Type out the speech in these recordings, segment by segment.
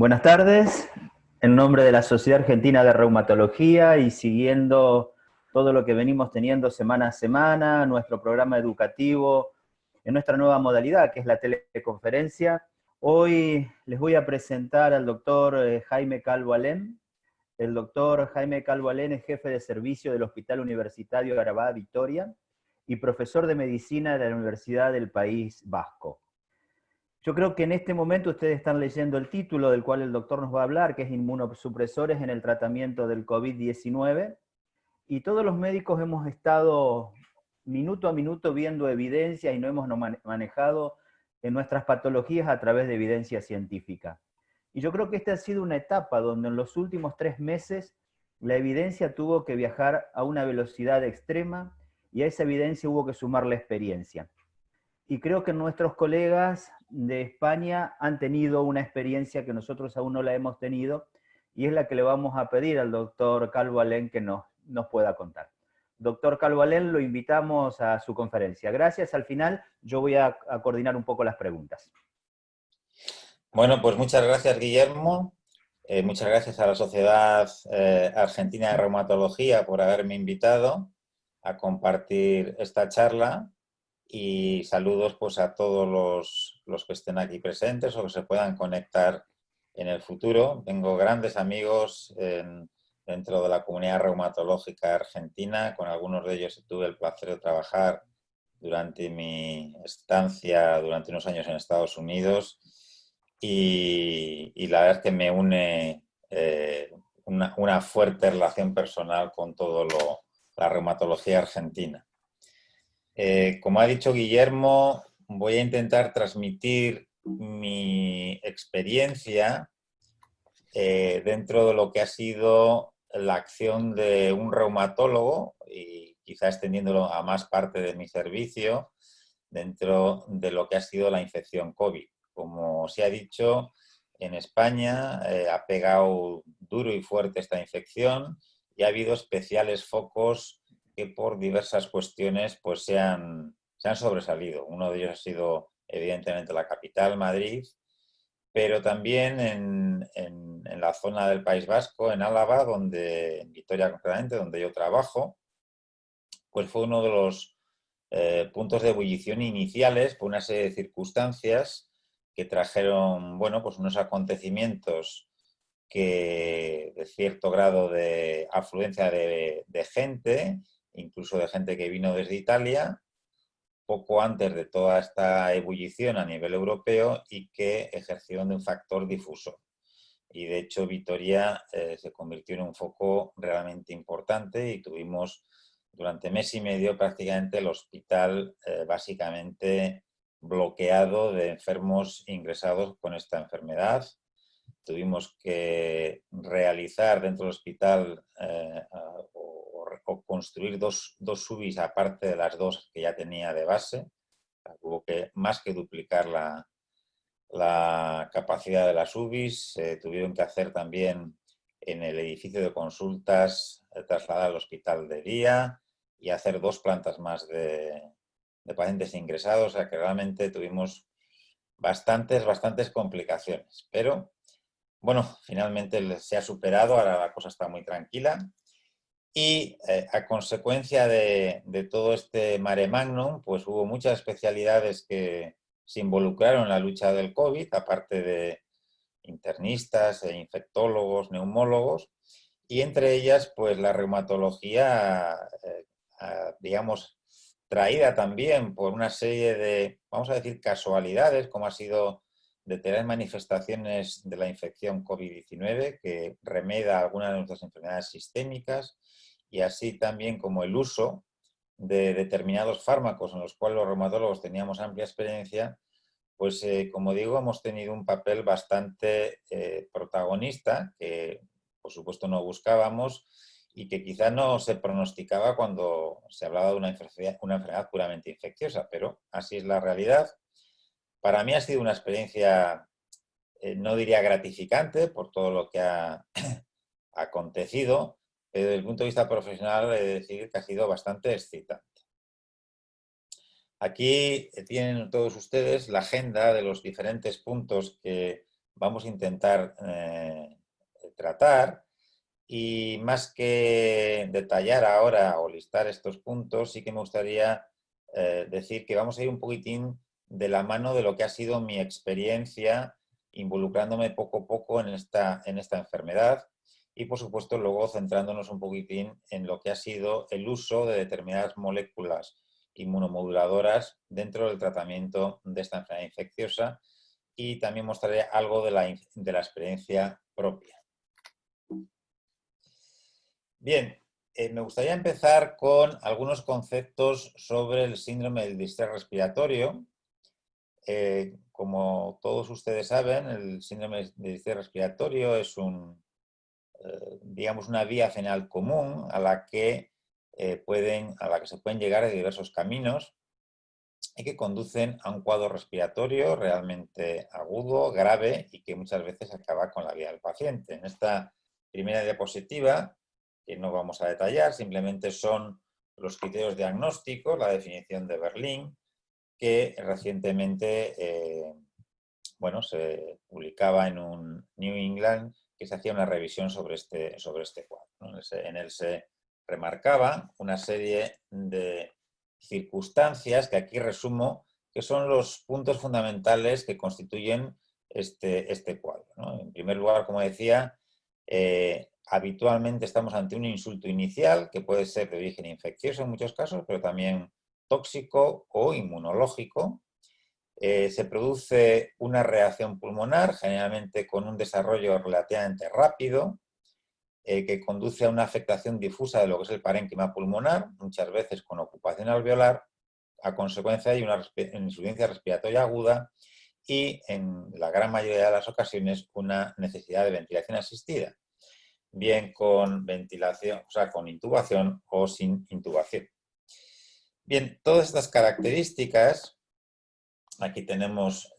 Buenas tardes, en nombre de la Sociedad Argentina de Reumatología y siguiendo todo lo que venimos teniendo semana a semana, nuestro programa educativo en nuestra nueva modalidad, que es la teleconferencia. Hoy les voy a presentar al doctor Jaime Calvo Alén. El doctor Jaime Calvo Alén es jefe de servicio del Hospital Universitario Arabá Victoria y profesor de medicina de la Universidad del País Vasco. Yo creo que en este momento ustedes están leyendo el título del cual el doctor nos va a hablar, que es Inmunosupresores en el tratamiento del COVID-19, y todos los médicos hemos estado minuto a minuto viendo evidencia y no hemos manejado en nuestras patologías a través de evidencia científica. Y yo creo que esta ha sido una etapa donde en los últimos 3 meses la evidencia tuvo que viajar a una velocidad extrema y a esa evidencia hubo que sumar la experiencia. Y creo que nuestros colegas de España han tenido una experiencia que nosotros aún no la hemos tenido, y es la que le vamos a pedir al doctor Calvo Alén que nos pueda contar. Doctor Calvo Alén, lo invitamos a su conferencia. Gracias. Al final yo voy a coordinar un poco las preguntas. Bueno, pues muchas gracias, Guillermo. Muchas gracias a la Sociedad Argentina de Reumatología por haberme invitado a compartir esta charla, y saludos pues a todos los que estén aquí presentes o que se puedan conectar en el futuro. Tengo grandes amigos dentro de la comunidad reumatológica argentina. Con algunos de ellos tuve el placer de trabajar durante mi estancia durante unos años en Estados Unidos, y la verdad es que me une una fuerte relación personal con todo la reumatología argentina. Como ha dicho Guillermo, voy a intentar transmitir mi experiencia dentro de lo que ha sido la acción de un reumatólogo, y quizá extendiéndolo a más parte de mi servicio, dentro de lo que ha sido la infección COVID. Como se ha dicho, en España ha pegado duro y fuerte esta infección, y ha habido especiales focos que por diversas cuestiones pues se han sobresalido. Uno de ellos ha sido evidentemente la capital, Madrid, pero también en la zona del País Vasco, en Álava, en Vitoria concretamente, donde yo trabajo, pues fue uno de los puntos de ebullición iniciales por una serie de circunstancias que trajeron, bueno, pues unos acontecimientos de cierto grado de afluencia de gente, incluso de gente que vino desde Italia, poco antes de toda esta ebullición a nivel europeo, y que ejercieron de un factor difusor. Y de hecho Vitoria se convirtió en un foco realmente importante, y tuvimos durante mes y medio prácticamente el hospital básicamente bloqueado de enfermos ingresados con esta enfermedad. Tuvimos que realizar dentro del hospital o construir dos UBIs aparte de las dos que ya tenía de base. Hubo que más que duplicar la capacidad de las UBIs. Tuvieron que hacer también en el edificio de consultas, trasladar al hospital de día y hacer 2 plantas más de pacientes ingresados. O sea que realmente tuvimos bastantes complicaciones. Pero bueno, finalmente se ha superado, ahora la cosa está muy tranquila. Y a consecuencia de todo este mare magnum, pues hubo muchas especialidades que se involucraron en la lucha del COVID, aparte de internistas, infectólogos, neumólogos, y entre ellas pues la reumatología, digamos, traída también por una serie de, vamos a decir, casualidades, como ha sido determinadas manifestaciones de la infección COVID-19, que remeda algunas de nuestras enfermedades sistémicas, y así también como el uso de determinados fármacos en los cuales los reumatólogos teníamos amplia experiencia. Pues como digo, hemos tenido un papel bastante protagonista, que por supuesto no buscábamos y que quizá no se pronosticaba cuando se hablaba de una enfermedad puramente infecciosa, pero así es la realidad. Para mí ha sido una experiencia, no diría gratificante por todo lo que ha acontecido, pero desde el punto de vista profesional he de decir que ha sido bastante excitante. Aquí tienen todos ustedes la agenda de los diferentes puntos que vamos a intentar tratar. Y más que detallar ahora o listar estos puntos, sí que me gustaría decir que vamos a ir un poquitín de la mano de lo que ha sido mi experiencia involucrándome poco a poco en esta enfermedad y, por supuesto, luego centrándonos un poquitín en lo que ha sido el uso de determinadas moléculas inmunomoduladoras dentro del tratamiento de esta enfermedad infecciosa, y también mostraré algo de la experiencia propia. Bien, me gustaría empezar con algunos conceptos sobre el síndrome del distrés respiratorio. Como todos ustedes saben, el síndrome del distrés respiratorio es digamos, una vía vecinal común a la que se pueden llegar de diversos caminos y que conducen a un cuadro respiratorio realmente agudo, grave, y que muchas veces acaba con la vida del paciente. En esta primera diapositiva, que no vamos a detallar, simplemente son los criterios diagnósticos, la definición de Berlín, que recientemente se publicaba en un New England, que se hacía una revisión sobre este cuadro, ¿no? En él se remarcaba una serie de circunstancias que aquí resumo, que son los puntos fundamentales que constituyen este cuadro, ¿no? En primer lugar, como decía, habitualmente estamos ante un insulto inicial que puede ser de origen infeccioso en muchos casos, pero también tóxico o inmunológico. Se produce una reacción pulmonar, generalmente con un desarrollo relativamente rápido, que conduce a una afectación difusa de lo que es el parénquima pulmonar, muchas veces con ocupación alveolar. A consecuencia hay una insuficiencia respiratoria aguda y, en la gran mayoría de las ocasiones, una necesidad de ventilación asistida, bien con ventilación, o sea, con intubación o sin intubación. Bien, todas estas características, aquí tenemos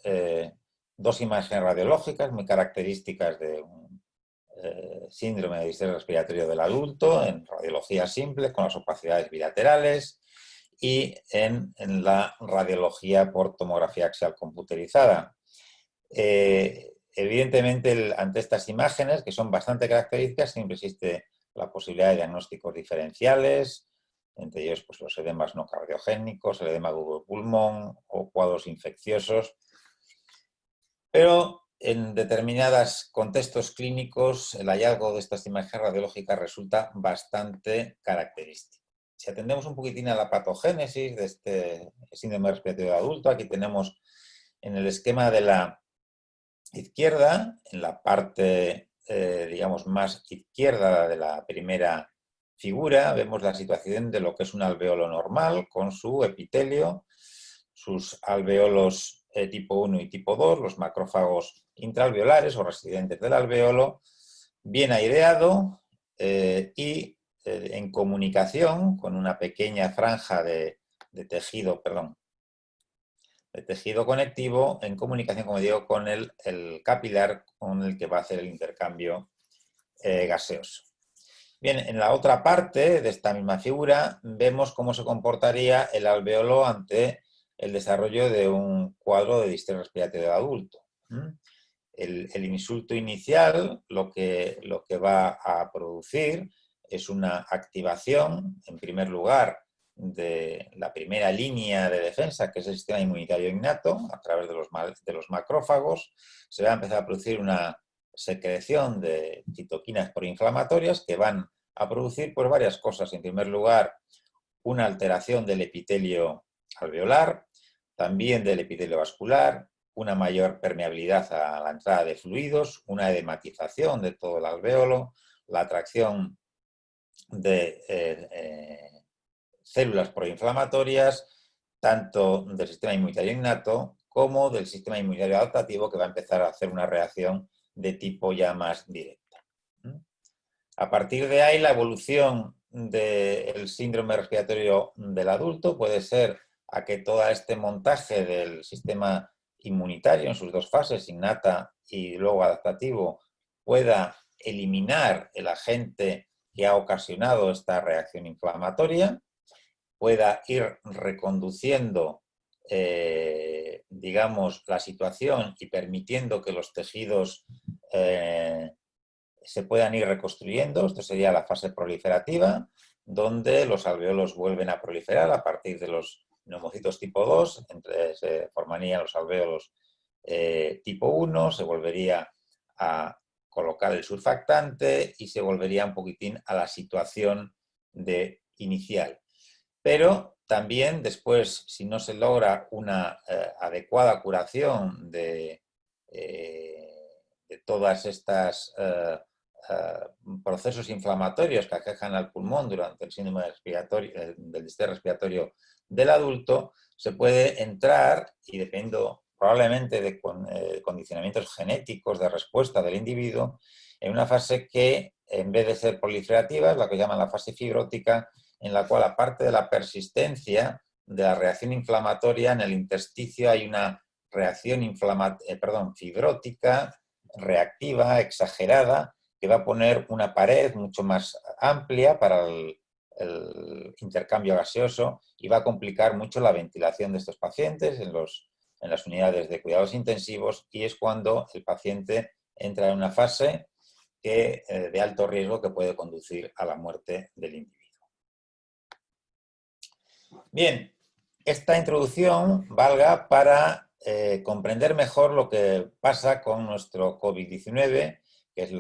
dos imágenes radiológicas muy características de un síndrome de distrés respiratorio del adulto, en radiología simple, con las opacidades bilaterales, y en la radiología por tomografía axial computerizada. Evidentemente, ante estas imágenes, que son bastante características, siempre existe la posibilidad de diagnósticos diferenciales, entre ellos pues, los edemas no cardiogénicos, el edema agudo de pulmón o cuadros infecciosos. Pero en determinados contextos clínicos, el hallazgo de estas imágenes radiológicas resulta bastante característico. Si atendemos un poquitín a la patogénesis de este síndrome respiratorio adulto, aquí tenemos en el esquema de la izquierda, en la parte, digamos, más izquierda de la primera figura, vemos la situación de lo que es un alveolo normal con su epitelio, sus alveolos tipo 1 y tipo 2, los macrófagos intraalveolares o residentes del alveolo, bien aireado y en comunicación con una pequeña franja de tejido, de tejido conectivo, en comunicación, como digo, con el capilar con el que va a hacer el intercambio gaseoso. Bien, en la otra parte de esta misma figura vemos cómo se comportaría el alveolo ante el desarrollo de un cuadro de distrés respiratorio de adulto. El insulto inicial lo que va a producir es una activación, en primer lugar, de la primera línea de defensa, que es el sistema inmunitario innato, a través de los macrófagos. Se va a empezar a producir una secreción de citoquinas proinflamatorias que van a producir pues, varias cosas. En primer lugar, una alteración del epitelio alveolar, también del epitelio vascular, una mayor permeabilidad a la entrada de fluidos, una edematización de todo el alveolo, la atracción de células proinflamatorias, tanto del sistema inmunitario innato como del sistema inmunitario adaptativo, que va a empezar a hacer una reacción de tipo ya más directa. A partir de ahí, la evolución del síndrome respiratorio del adulto puede ser a que todo este montaje del sistema inmunitario en sus dos fases, innata y luego adaptativo, pueda eliminar el agente que ha ocasionado esta reacción inflamatoria, pueda ir reconduciendo digamos, la situación y permitiendo que los tejidos se puedan ir reconstruyendo. Esto sería la fase proliferativa, donde los alvéolos vuelven a proliferar a partir de los neumocitos tipo 2, se formarían los alvéolos tipo 1, se volvería a colocar el surfactante y se volvería un poquitín a la situación inicial. Pero también después, si no se logra una adecuada curación de todas estas procesos inflamatorios que aquejan al pulmón durante el síndrome del distrés respiratorio del adulto, se puede entrar, y dependiendo probablemente de condicionamientos genéticos de respuesta del individuo, en una fase que, en vez de ser proliferativa, es la que llaman la fase fibrótica, en la cual, aparte de la persistencia de la reacción inflamatoria en el intersticio, hay una reacción fibrótica, reactiva, exagerada, que va a poner una pared mucho más amplia para el intercambio gaseoso y va a complicar mucho la ventilación de estos pacientes en las unidades de cuidados intensivos, y es cuando el paciente entra en una fase de alto riesgo que puede conducir a la muerte del individuo. Bien, esta introducción valga para comprender mejor lo que pasa con nuestro COVID-19, que es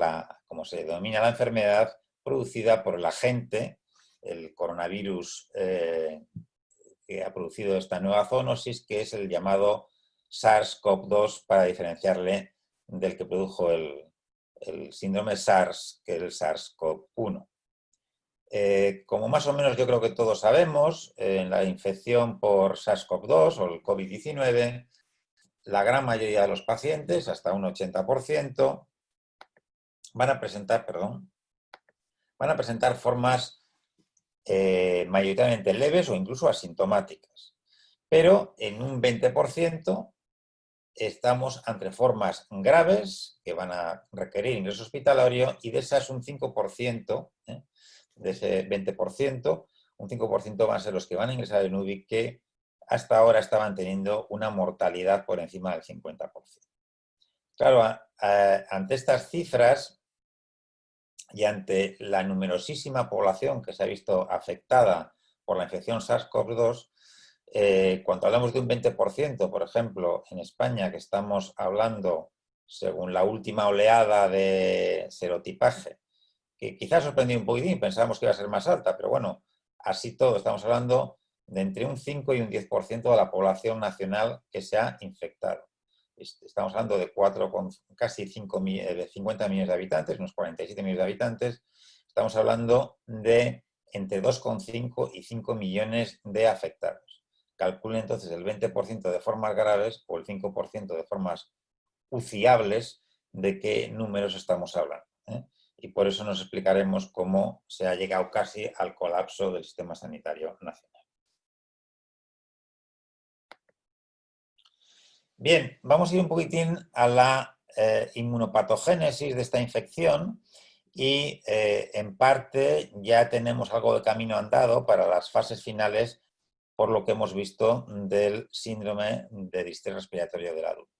como se denomina la enfermedad producida por el agente, el coronavirus que ha producido esta nueva zoonosis, que es el llamado SARS-CoV-2, para diferenciarle del que produjo el síndrome SARS, que es el SARS-CoV-1. Como más o menos yo creo que todos sabemos, en la infección por SARS-CoV-2 o el COVID-19, la gran mayoría de los pacientes, hasta un 80%, van a presentar formas mayoritariamente leves o incluso asintomáticas. Pero en un 20% estamos ante formas graves que van a requerir ingreso hospitalario, y de esas un 5%, de ese 20%, un 5% van a ser los que van a ingresar en UBI, que hasta ahora estaban teniendo una mortalidad por encima del 50%. Claro, ante estas cifras y ante la numerosísima población que se ha visto afectada por la infección SARS-CoV-2, cuando hablamos de un 20%, por ejemplo, en España, que estamos hablando, según la última oleada de serotipaje, que quizás sorprendió un poquitín, pensábamos que iba a ser más alta, pero bueno, así todo, estamos hablando de entre un 5 y un 10% de la población nacional que se ha infectado. Estamos hablando de casi 50 millones de habitantes, unos 47 millones de habitantes. Estamos hablando de entre 2,5 y 5 millones de afectados. Calculen entonces el 20% de formas graves o el 5% de formas UCIables, de qué números estamos hablando. Y por eso nos explicaremos cómo se ha llegado casi al colapso del sistema sanitario nacional. Bien, vamos a ir un poquitín a la inmunopatogénesis de esta infección y en parte ya tenemos algo de camino andado para las fases finales, por lo que hemos visto del síndrome de distrés respiratorio del adulto.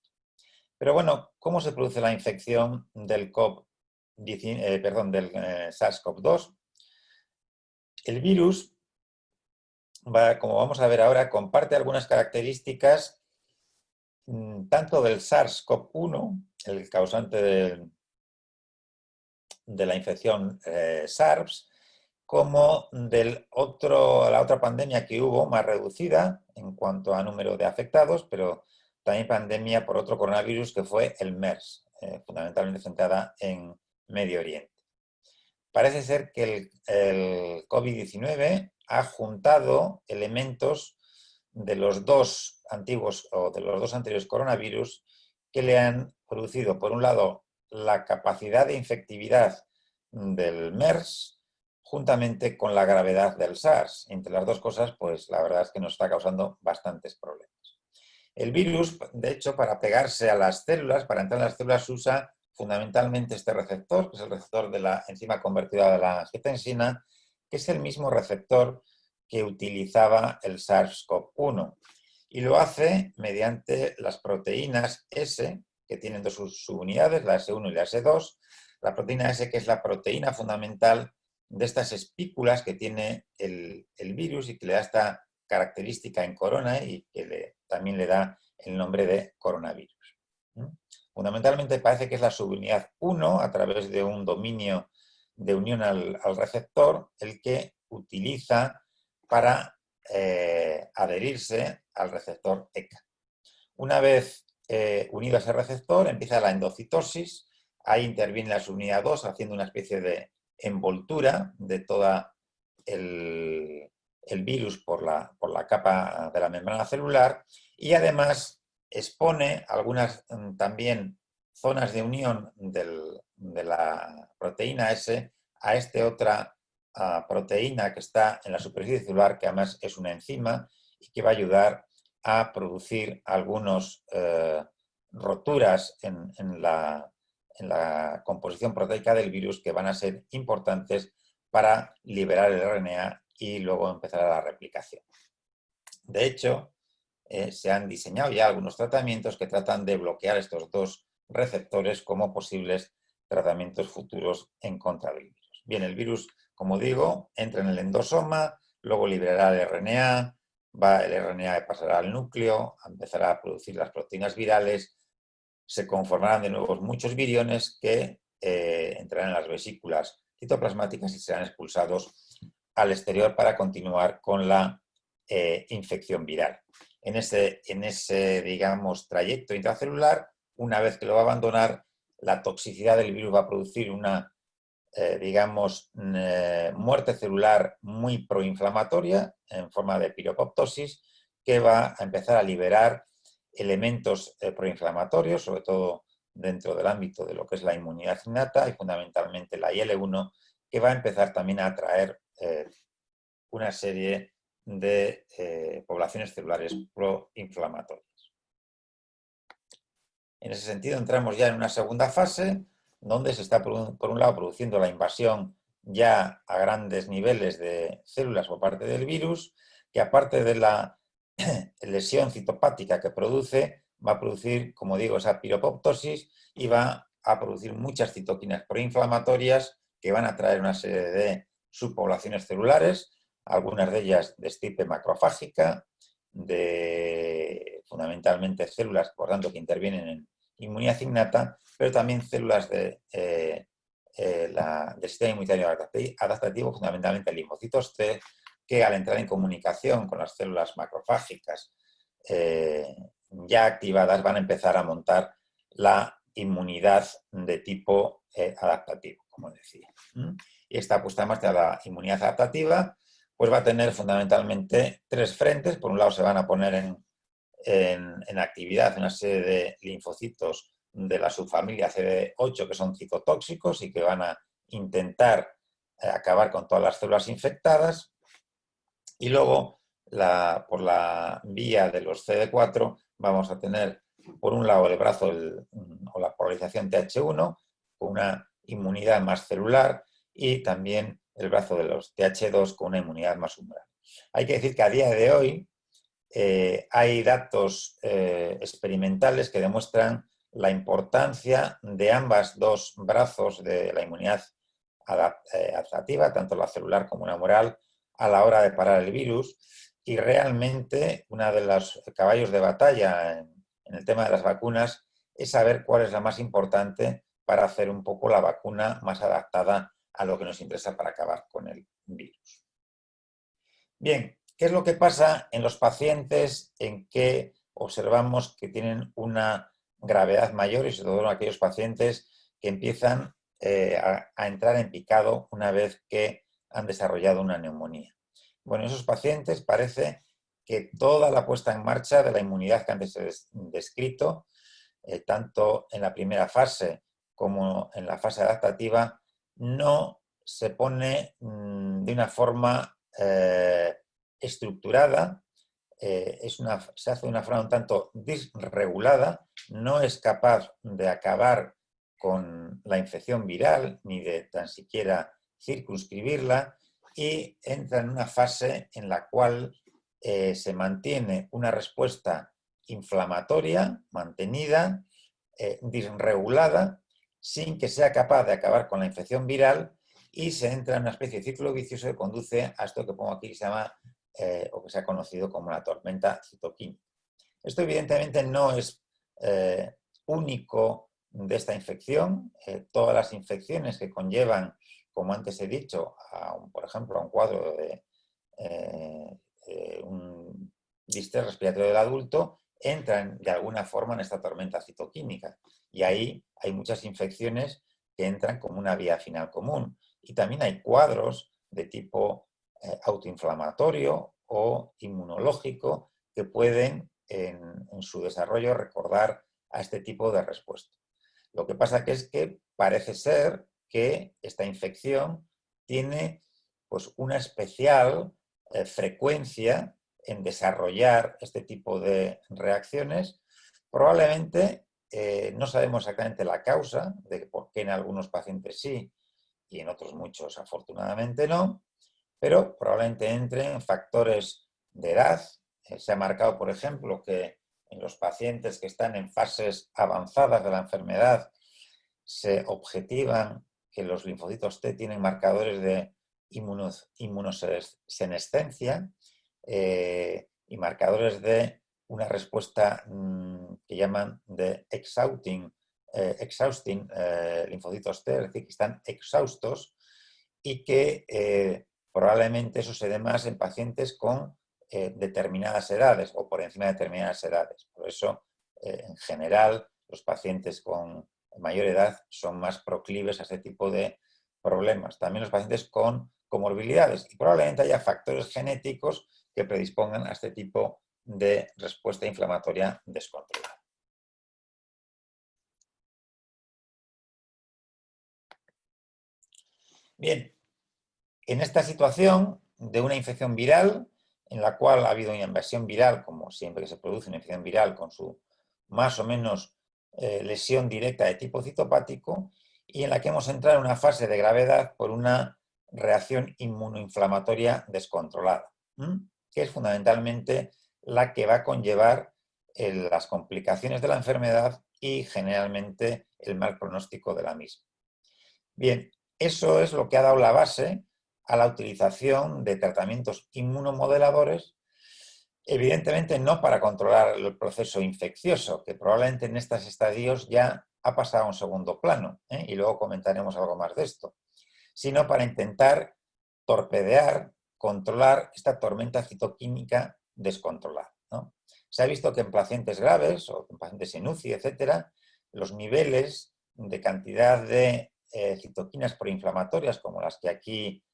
Pero bueno, ¿cómo se produce la infección del SARS-CoV-2? El virus, como vamos a ver ahora, comparte algunas características tanto del SARS-CoV-1, el causante de la infección SARS, como de la otra pandemia que hubo, más reducida en cuanto a número de afectados, pero también pandemia por otro coronavirus que fue el MERS, fundamentalmente centrada en Medio Oriente. Parece ser que el COVID-19 ha juntado elementos de los dos antiguos o de los dos anteriores coronavirus, que le han producido, por un lado, la capacidad de infectividad del MERS, juntamente con la gravedad del SARS. Entre las dos cosas, pues la verdad es que nos está causando bastantes problemas. El virus, de hecho, para pegarse a las células, para entrar en las células, usa fundamentalmente este receptor, que es el receptor de la enzima convertida de la angiotensina, que es el mismo receptor que utilizaba el SARS-CoV-1. Y lo hace mediante las proteínas S, que tienen dos subunidades, la S1 y la S2. La proteína S, que es la proteína fundamental de estas espículas que tiene el virus y que le da esta característica en corona y que también le da el nombre de coronavirus. Fundamentalmente parece que es la subunidad 1, a través de un dominio de unión al receptor, el que utiliza para adherirse al receptor ECA. Una vez unido a ese receptor, empieza la endocitosis. Ahí interviene la subunidad 2, haciendo una especie de envoltura de toda el virus por la capa de la membrana celular, y además expone algunas también zonas de unión de la proteína S a esta otra proteína que está en la superficie celular, que además es una enzima y que va a ayudar a producir algunas roturas en la composición proteica del virus, que van a ser importantes para liberar el RNA y luego empezar la replicación. De hecho, se han diseñado ya algunos tratamientos que tratan de bloquear estos dos receptores como posibles tratamientos futuros en contra del virus. Bien, el virus, como digo, entra en el endosoma, luego liberará el RNA, el RNA pasará al núcleo, empezará a producir las proteínas virales, se conformarán de nuevo muchos viriones que entrarán en las vesículas citoplasmáticas y serán expulsados al exterior para continuar con la infección viral. En ese, digamos, trayecto intracelular, una vez que lo va a abandonar, la toxicidad del virus va a producir una, digamos, muerte celular muy proinflamatoria en forma de piropoptosis, que va a empezar a liberar elementos proinflamatorios, sobre todo dentro del ámbito de lo que es la inmunidad innata y fundamentalmente la IL-1, que va a empezar también a atraer una serie de poblaciones celulares proinflamatorias. En ese sentido, entramos ya en una segunda fase, donde se está, por un lado, produciendo la invasión ya a grandes niveles de células por parte del virus, que aparte de la lesión citopática que produce, va a producir, como digo, esa piropoptosis y va a producir muchas citoquinas proinflamatorias que van a traer una serie de subpoblaciones celulares, algunas de ellas de estirpe macrofágica, fundamentalmente células, por tanto, que intervienen en inmunidad innata, pero también células del sistema inmunitario adaptativo, fundamentalmente linfocitos T, que al entrar en comunicación con las células macrofágicas ya activadas van a empezar a montar la inmunidad de tipo adaptativo, como decía. Y esta apuesta más de la inmunidad adaptativa pues va a tener fundamentalmente tres frentes. Por un lado, se van a poner en actividad una serie de linfocitos de la subfamilia CD8 que son citotóxicos y que van a intentar acabar con todas las células infectadas. Y luego, por la vía de los CD4, vamos a tener, por un lado, el brazo o la polarización TH1, con una inmunidad más celular, y también el brazo de los TH2 con una inmunidad más humoral. Hay que decir que a día de hoy hay datos experimentales que demuestran la importancia de ambas dos brazos de la inmunidad adaptativa, tanto la celular como la humoral, a la hora de parar el virus, y realmente uno de los caballos de batalla en el tema de las vacunas es saber cuál es la más importante para hacer un poco la vacuna más adaptada a lo que nos interesa para acabar con el virus. Bien, ¿qué es lo que pasa en los pacientes en que observamos que tienen una gravedad mayor, y sobre todo en aquellos pacientes que empiezan a entrar en picado una vez que han desarrollado una neumonía? Bueno, en esos pacientes parece que toda la puesta en marcha de la inmunidad que antes he descrito, tanto en la primera fase como en la fase adaptativa, no se pone de una forma estructurada, se hace de una forma un tanto disregulada, no es capaz de acabar con la infección viral ni de tan siquiera circunscribirla, y entra en una fase en la cual se mantiene una respuesta inflamatoria mantenida, disregulada, sin que sea capaz de acabar con la infección viral, y se entra en una especie de círculo vicioso que conduce a esto que pongo aquí, que se llama, o que se ha conocido como la tormenta citoquímica. Esto evidentemente no es único de esta infección. Todas las infecciones que conllevan, como antes he dicho, por ejemplo, a un cuadro de un distrés respiratorio del adulto, entran de alguna forma en esta tormenta citoquímica. Y ahí hay muchas infecciones que entran como una vía final común. Y también hay cuadros de tipo autoinflamatorio o inmunológico que pueden en su desarrollo recordar a este tipo de respuesta. Lo que pasa es que parece ser que esta infección tiene pues, una especial frecuencia en desarrollar este tipo de reacciones. Probablemente no sabemos exactamente la causa de por qué en algunos pacientes sí y en otros muchos afortunadamente no, pero probablemente entren factores de edad. Se ha marcado, por ejemplo, que en los pacientes que están en fases avanzadas de la enfermedad se objetivan que los linfocitos T tienen marcadores de inmunosenescencia y marcadores de una respuesta que llaman de exhausting linfocitos T, es decir, que están exhaustos, y que probablemente eso se dé más en pacientes con determinadas edades o por encima de determinadas edades. Por eso, en general, los pacientes con mayor edad son más proclives a este tipo de problemas. También los pacientes con comorbilidades, y probablemente haya factores genéticos que predispongan a este tipo de respuesta inflamatoria descontrolada. Bien, en esta situación de una infección viral, en la cual ha habido una invasión viral, como siempre que se produce una infección viral, con su más o menos lesión directa de tipo citopático, y en la que hemos entrado en una fase de gravedad por una reacción inmunoinflamatoria descontrolada, que es fundamentalmente la que va a conllevar las complicaciones de la enfermedad y generalmente el mal pronóstico de la misma. Bien, eso es lo que ha dado la base a la utilización de tratamientos inmunomoduladores, evidentemente no para controlar el proceso infeccioso, que probablemente en estos estadios ya ha pasado a un segundo plano, y luego comentaremos algo más de esto, sino para intentar torpedear, controlar esta tormenta citoquímica descontrolada, ¿no? Se ha visto que en pacientes graves o en pacientes en UCI, etcétera, los niveles de cantidad de citoquinas proinflamatorias, como las que aquí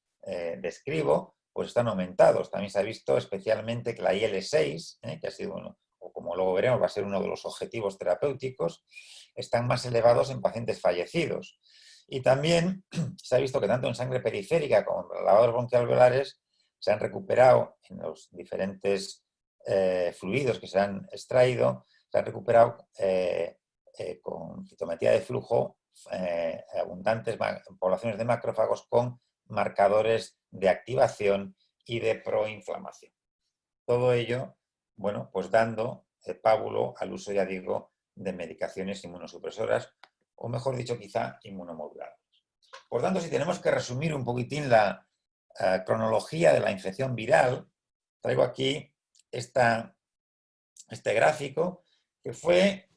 describo, pues están aumentados. También se ha visto especialmente que la IL-6, que ha sido uno, o como luego veremos, va a ser uno de los objetivos terapéuticos, están más elevados en pacientes fallecidos. Y también se ha visto que tanto en sangre periférica como en lavadores bronquialveolares se han recuperado en los diferentes fluidos que se han extraído, se han recuperado con citometría de flujo abundantes poblaciones de macrófagos con marcadores de activación y de proinflamación. Todo ello, bueno, pues dando pábulo al uso, ya digo, de medicaciones inmunosupresoras, o mejor dicho, quizá inmunomoduladoras. Por tanto, si tenemos que resumir un poquitín la cronología de la infección viral, traigo aquí este gráfico, que fue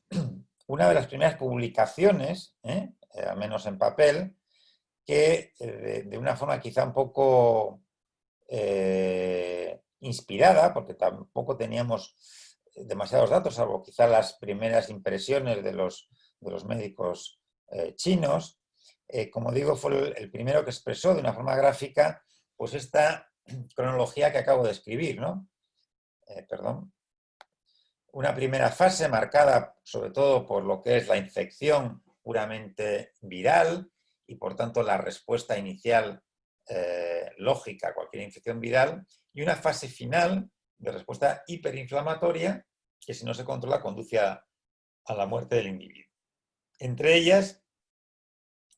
una de las primeras publicaciones, al menos en papel, que de una forma quizá un poco inspirada, porque tampoco teníamos demasiados datos, salvo quizá las primeras impresiones de los médicos chinos, como digo, fue el primero que expresó de una forma gráfica pues esta cronología que acabo de escribir, ¿no? Perdón. Una primera fase marcada sobre todo por lo que es la infección puramente viral y por tanto la respuesta inicial lógica a cualquier infección viral, y una fase final de respuesta hiperinflamatoria que si no se controla conduce a la muerte del individuo. Entre ellas,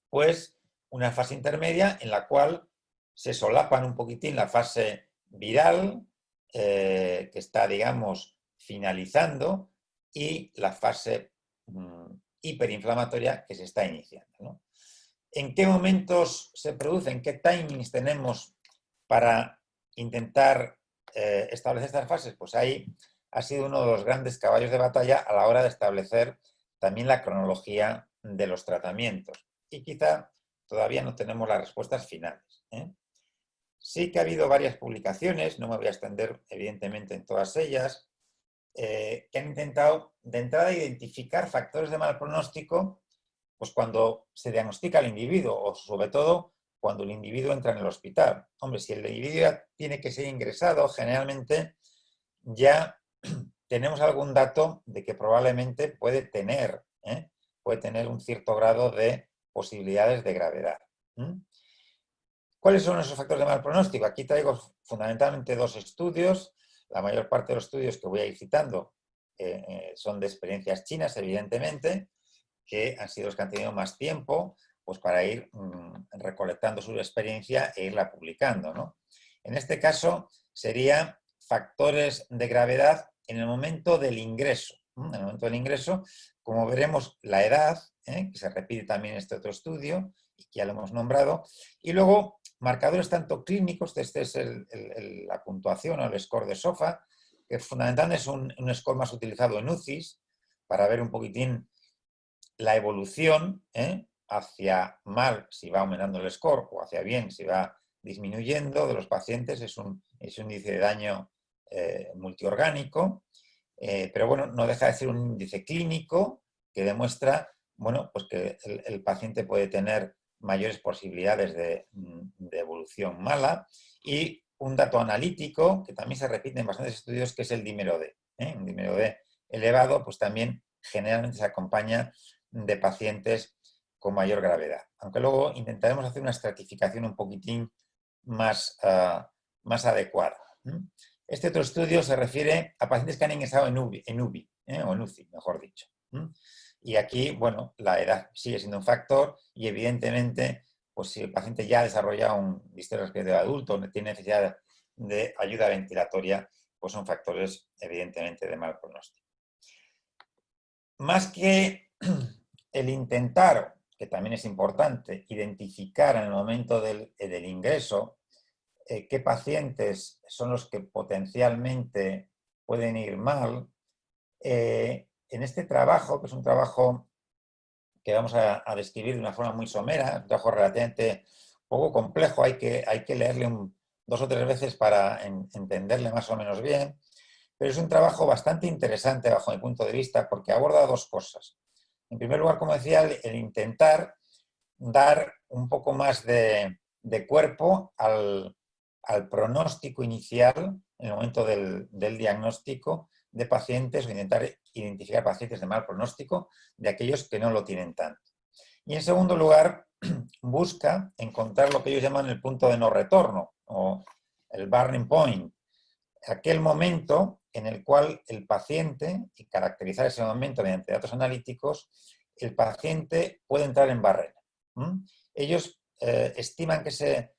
pues una fase intermedia en la cual se solapan un poquitín la fase viral que está, digamos, finalizando y la fase hiperinflamatoria que se está iniciando, ¿no? ¿En qué momentos se producen? ¿Qué timings tenemos para intentar establecer estas fases? Pues ahí ha sido uno de los grandes caballos de batalla a la hora de establecer también la cronología de los tratamientos. Y quizá todavía no tenemos las respuestas finales, ¿eh? Sí que ha habido varias publicaciones, no me voy a extender evidentemente en todas ellas, que han intentado de entrada identificar factores de mal pronóstico pues cuando se diagnostica al individuo o sobre todo cuando el individuo entra en el hospital. Hombre, si el individuo ya tiene que ser ingresado, generalmente ya tenemos algún dato de que probablemente puede tener un cierto grado de posibilidades de gravedad. ¿Cuáles son esos factores de mal pronóstico? Aquí traigo fundamentalmente dos estudios. La mayor parte de los estudios que voy a ir citando son de experiencias chinas, evidentemente, que han sido los que han tenido más tiempo pues, para ir recolectando su experiencia e irla publicando, ¿no? En este caso, serían factores de gravedad en el momento del ingreso. En el momento del ingreso, como veremos, la edad, que se repite también en este otro estudio, y que ya lo hemos nombrado, y luego marcadores tanto clínicos, este es la puntuación o el score de SOFA, que fundamentalmente es un score más utilizado en UCIs, para ver un poquitín la evolución, hacia mal si va aumentando el score o hacia bien si va disminuyendo de los pacientes. Es un índice de daño multiorgánico, pero bueno, no deja de ser un índice clínico que demuestra, bueno, pues que el paciente puede tener mayores posibilidades de evolución mala, y un dato analítico que también se repite en bastantes estudios, que es el dímero D. Un dímero D elevado, pues también generalmente se acompaña de pacientes con mayor gravedad. Aunque luego intentaremos hacer una estratificación un poquitín más adecuada. Este otro estudio se refiere a pacientes que han ingresado en UBI, o en UCI, mejor dicho. Y aquí, bueno, la edad sigue siendo un factor y evidentemente, pues si el paciente ya ha desarrollado un distrés respiratorio adulto, tiene necesidad de ayuda ventilatoria, pues son factores evidentemente de mal pronóstico. Más que el intentar, que también es importante, identificar en el momento del ingreso qué pacientes son los que potencialmente pueden ir mal, en este trabajo, que es un trabajo que vamos a describir de una forma muy somera, un trabajo relativamente poco complejo, hay que leerle 2 o 3 veces para entenderle más o menos bien, pero es un trabajo bastante interesante bajo mi punto de vista porque aborda 2 cosas. En primer lugar, como decía, el intentar dar un poco más de cuerpo al pronóstico inicial en el momento del diagnóstico de pacientes, o intentar identificar pacientes de mal pronóstico de aquellos que no lo tienen tanto. Y en segundo lugar, busca encontrar lo que ellos llaman el punto de no retorno o el burning point, aquel momento en el cual el paciente, y caracterizar ese momento mediante datos analíticos, el paciente puede entrar en barrera. Ellos estiman que ese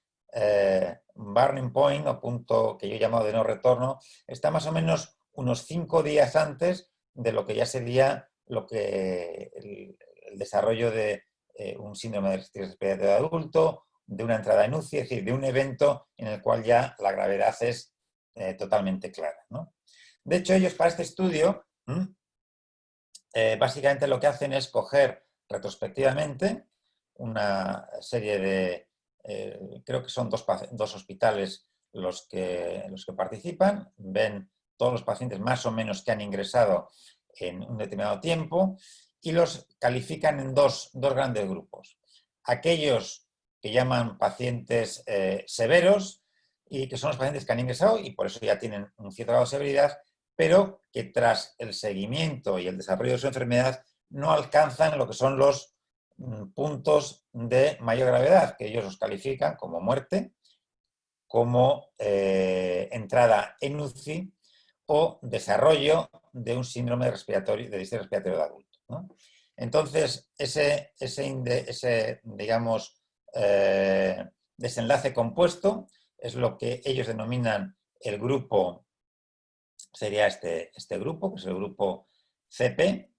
burning point, o punto que yo he llamado de no retorno, está más o menos unos 5 días antes de lo que ya sería el desarrollo de un síndrome de distrés respiratorio de adulto, de una entrada en UCI, es decir, de un evento en el cual ya la gravedad es totalmente clara, ¿no? De hecho, ellos para este estudio básicamente lo que hacen es coger retrospectivamente una serie de, creo que son dos hospitales los que participan, ven todos los pacientes más o menos que han ingresado en un determinado tiempo y los califican en dos grandes grupos. Aquellos que llaman pacientes severos, y que son los pacientes que han ingresado y por eso ya tienen un cierto grado de severidad, pero que tras el seguimiento y el desarrollo de su enfermedad no alcanzan lo que son los puntos de mayor gravedad, que ellos los califican como muerte, como entrada en UCI o desarrollo de un síndrome respiratorio, de distrés respiratorio de adulto, ¿no? Entonces, ese digamos, desenlace compuesto es lo que ellos denominan el grupo sería este grupo, que es el grupo CP,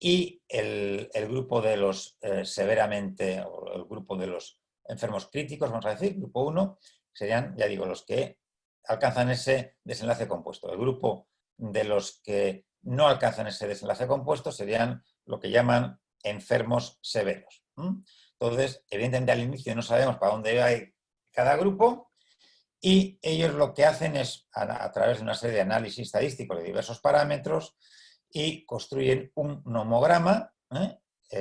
y el grupo de los severamente, o el grupo de los enfermos críticos, vamos a decir, grupo 1, serían, ya digo, los que alcanzan ese desenlace compuesto. El grupo de los que no alcanzan ese desenlace compuesto serían lo que llaman enfermos severos. Entonces, evidentemente al inicio no sabemos para dónde va cada grupo, y ellos lo que hacen es, a través de una serie de análisis estadísticos de diversos parámetros, y construyen un nomograma.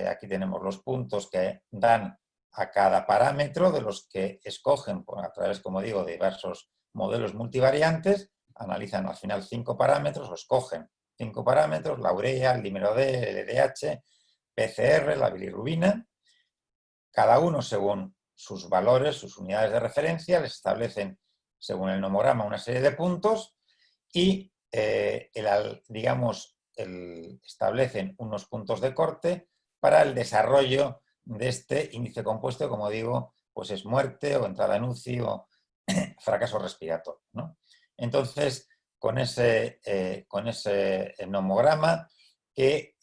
Aquí tenemos los puntos que dan a cada parámetro, de los que escogen a través, como digo, de diversos modelos multivariantes. Analizan al final 5 parámetros, o escogen 5 parámetros: la urea, el dímero D, el LDH, PCR, la bilirrubina. Cada uno, según sus valores, sus unidades de referencia, les establecen, según el nomograma, una serie de puntos, y establecen unos puntos de corte para el desarrollo de este índice compuesto. Como digo, pues es muerte, o entrada en UCI, o fracaso respiratorio, ¿no? Entonces, con ese nomograma, que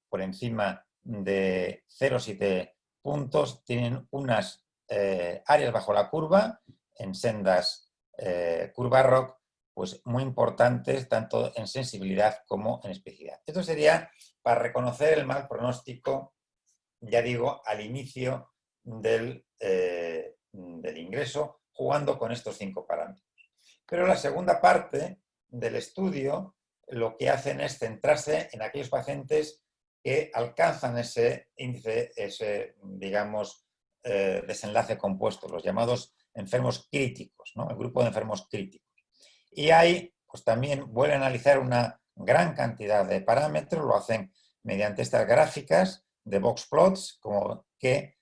por encima de 0,7 puntos tienen unas áreas bajo la curva, en sendas curva ROC, pues muy importantes, tanto en sensibilidad como en especificidad. Esto sería para reconocer el mal pronóstico, ya digo, al inicio del ingreso, jugando con estos 5 parámetros. Pero la segunda parte del estudio lo que hacen es centrarse en aquellos pacientes que alcanzan ese índice, desenlace compuesto, los llamados enfermos críticos, ¿no? El grupo de enfermos críticos. Y ahí, pues también vuelven a analizar una gran cantidad de parámetros, lo hacen mediante estas gráficas de box plots, como que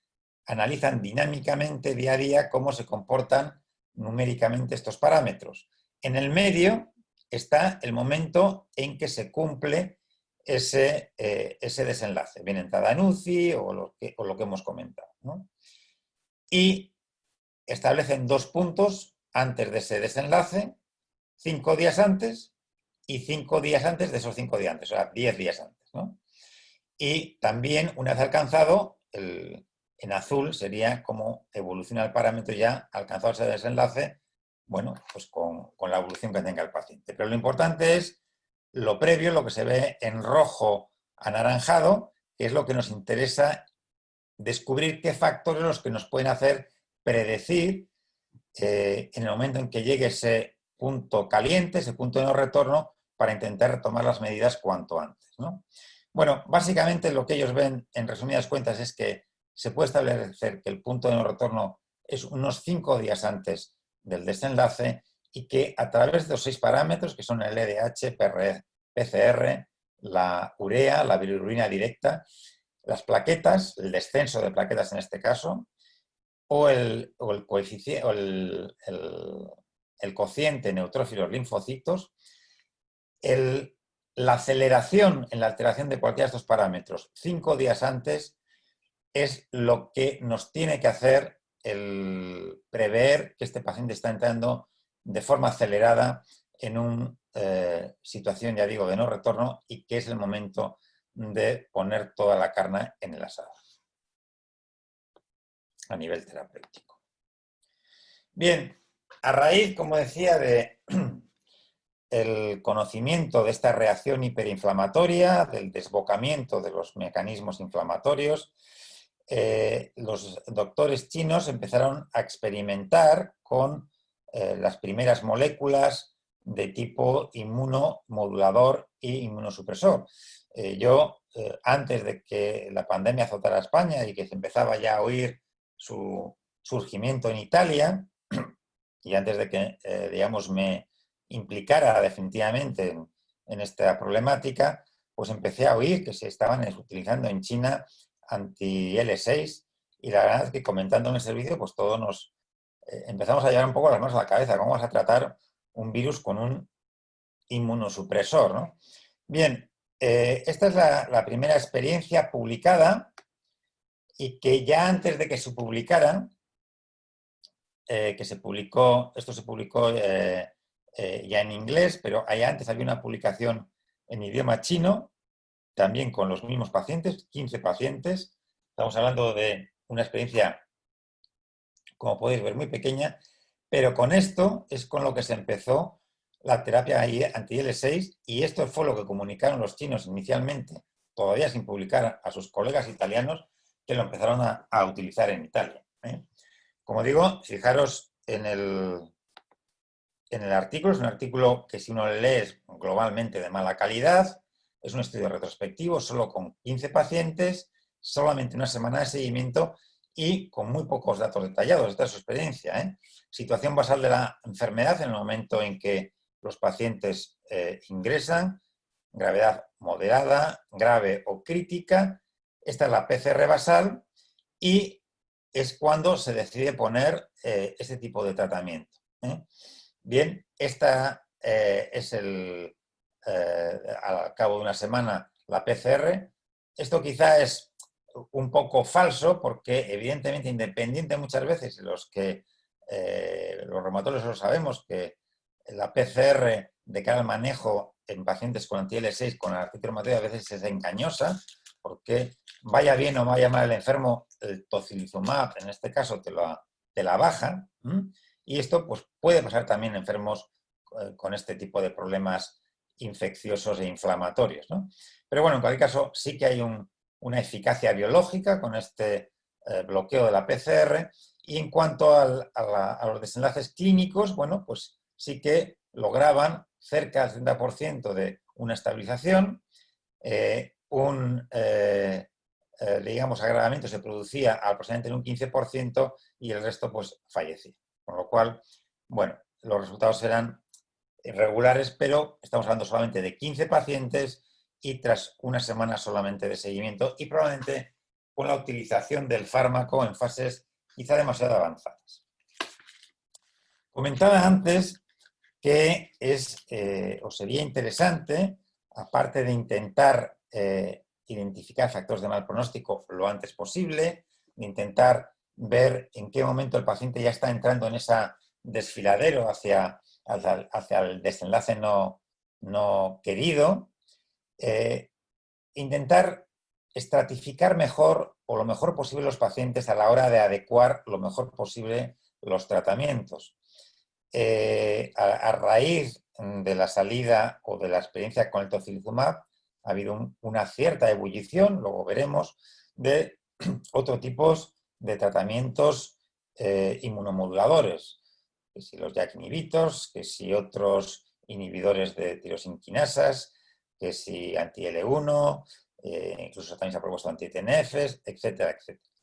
analizan dinámicamente día a día cómo se comportan numéricamente estos parámetros. En el medio está el momento en que se cumple ese desenlace, bien entrada en UCI o lo que hemos comentado, ¿no? Y establecen 2 puntos antes de ese desenlace, 5 días antes y 5 días antes de esos 5 días antes, o sea, 10 días antes, ¿no? Y también, una vez alcanzado, en azul sería cómo evoluciona el parámetro ya alcanzado ese desenlace, bueno, pues con la evolución que tenga el paciente. Pero lo importante es lo previo, lo que se ve en rojo anaranjado, que es lo que nos interesa descubrir, qué factores los que nos pueden hacer predecir en el momento en que llegue ese punto caliente, ese punto de no retorno, para intentar retomar las medidas cuanto antes, ¿no? Bueno, básicamente lo que ellos ven, en resumidas cuentas, es que se puede establecer que el punto de no retorno es unos 5 días antes del desenlace, y que a través de los 6 parámetros, que son el LDH, PCR, la urea, la bilirrubina directa, las plaquetas, el descenso de plaquetas en este caso, o el cociente neutrófilos linfocitos, la aceleración en la alteración de cualquiera de estos parámetros 5 días antes, es lo que nos tiene que hacer el prever que este paciente está entrando de forma acelerada en una situación, ya digo, de no retorno, y que es el momento de poner toda la carne en el asado a nivel terapéutico. Bien, a raíz, como decía, de el conocimiento de esta reacción hiperinflamatoria, del desbocamiento de los mecanismos inflamatorios, los doctores chinos empezaron a experimentar con las primeras moléculas de tipo inmunomodulador e inmunosupresor. Antes de que la pandemia azotara a España y que se empezaba ya a oír su surgimiento en Italia, y antes de que, me implicara definitivamente en esta problemática, pues empecé a oír que se estaban utilizando en China anti-L6, y la verdad es que, comentando en el servicio, pues todos nos empezamos a llevar un poco las manos a la cabeza. ¿Cómo vas a tratar un virus con un inmunosupresor, ¿no? Bien, esta es la primera experiencia publicada, y que ya antes de que se publicara, esto se publicó ya en inglés, pero antes había una publicación en idioma chino, también con los mismos pacientes, 15 pacientes. Estamos hablando de una experiencia, como podéis ver, muy pequeña, pero con esto es con lo que se empezó la terapia anti-IL-6, y esto fue lo que comunicaron los chinos inicialmente, todavía sin publicar, a sus colegas italianos, que lo empezaron a utilizar en Italia. Como digo, fijaros en el artículo. Es un artículo que, si uno lo lee, es globalmente de mala calidad. Es un estudio retrospectivo, solo con 15 pacientes, solamente una semana de seguimiento y con muy pocos datos detallados. Esta es su experiencia. Situación basal de la enfermedad en el momento en que los pacientes ingresan: gravedad moderada, grave o crítica. Esta es la PCR basal, y es cuando se decide poner este tipo de tratamiento. Bien, esta es al cabo de una semana la PCR. Esto quizá es un poco falso, porque evidentemente, independiente muchas veces, los reumatólogos lo sabemos, que la PCR de cara al manejo en pacientes con anti-IL-6 con artritis reumatoide a veces es engañosa, porque vaya bien o vaya mal el enfermo, el tocilizumab en este caso te la baja. Y esto pues, puede pasar también en enfermos con este tipo de problemas infecciosos e inflamatorios, ¿no? Pero bueno, en cualquier caso, sí que hay una eficacia biológica con este bloqueo de la PCR. Y en cuanto a los desenlaces clínicos, bueno, pues sí que lograban cerca del 30% de una estabilización, digamos, agravamiento se producía aproximadamente en un 15%, y el resto pues fallecía. Con lo cual, bueno, los resultados eran irregulares, pero estamos hablando solamente de 15 pacientes y tras una semana solamente de seguimiento, y probablemente con la utilización del fármaco en fases quizá demasiado avanzadas. Comentaba antes que sería interesante, aparte de intentar identificar factores de mal pronóstico lo antes posible, de intentar ver en qué momento el paciente ya está entrando en ese desfiladero hacia el desenlace no querido, intentar estratificar mejor o lo mejor posible los pacientes a la hora de adecuar lo mejor posible los tratamientos. A raíz de la salida o de la experiencia con el tocilizumab, ha habido una cierta ebullición, luego veremos, de otros tipos de tratamientos inmunomoduladores, que si los JAK inhibitors, que si otros inhibidores de tirosinquinasas, que si anti-L1, incluso también se ha propuesto anti-TNFs, etcétera, etcétera.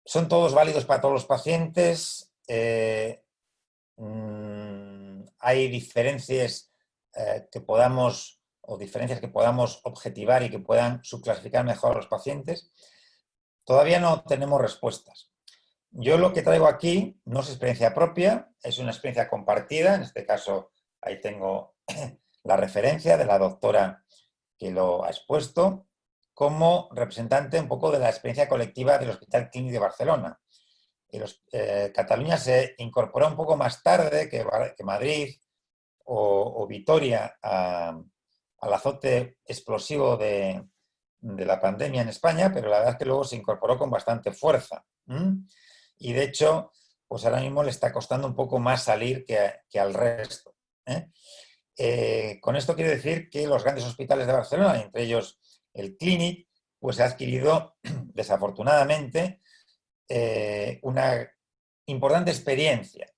¿Son todos válidos para todos los pacientes? Hay diferencias que podamos objetivar y que puedan subclasificar mejor a los pacientes. Todavía no tenemos respuestas. Yo lo que traigo aquí no es experiencia propia, es una experiencia compartida. En este caso, ahí tengo la referencia de la doctora que lo ha expuesto, como representante un poco de la experiencia colectiva del Hospital Clínic de Barcelona. Cataluña se incorporó un poco más tarde que Madrid o Vitoria al azote explosivo de la pandemia en España, pero la verdad es que luego se incorporó con bastante fuerza. Y de hecho, pues ahora mismo le está costando un poco más salir que al resto. Con esto quiero decir que los grandes hospitales de Barcelona, entre ellos el Clínic, pues ha adquirido, desafortunadamente, una importante experiencia.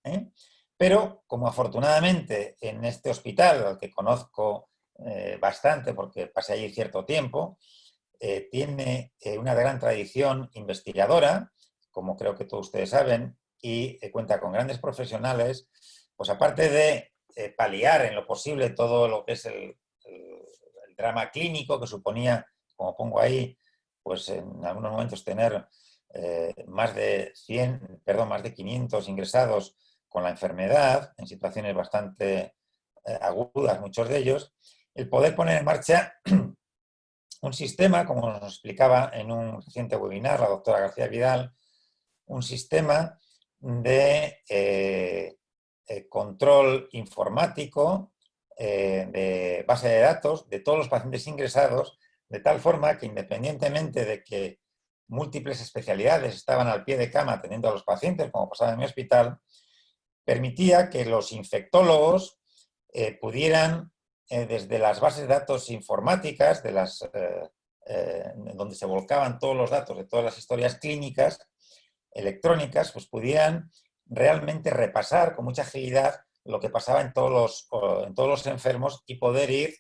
Pero, como afortunadamente en este hospital, al que conozco bastante porque pasé allí cierto tiempo, tiene una gran tradición investigadora, como creo que todos ustedes saben, y cuenta con grandes profesionales, pues aparte de paliar en lo posible todo lo que es el drama clínico que suponía, como pongo ahí, pues en algunos momentos tener más de 500 ingresados con la enfermedad, en situaciones bastante agudas, muchos de ellos, el poder poner en marcha un sistema, como nos explicaba en un reciente webinar la doctora García Vidal, un sistema de control informático de base de datos de todos los pacientes ingresados, de tal forma que independientemente de que múltiples especialidades estaban al pie de cama atendiendo a los pacientes, como pasaba en mi hospital, permitía que los infectólogos pudieran, desde las bases de datos informáticas, donde se volcaban todos los datos de todas las historias clínicas, electrónicas, pues pudieran realmente repasar con mucha agilidad lo que pasaba en todos los enfermos y poder ir,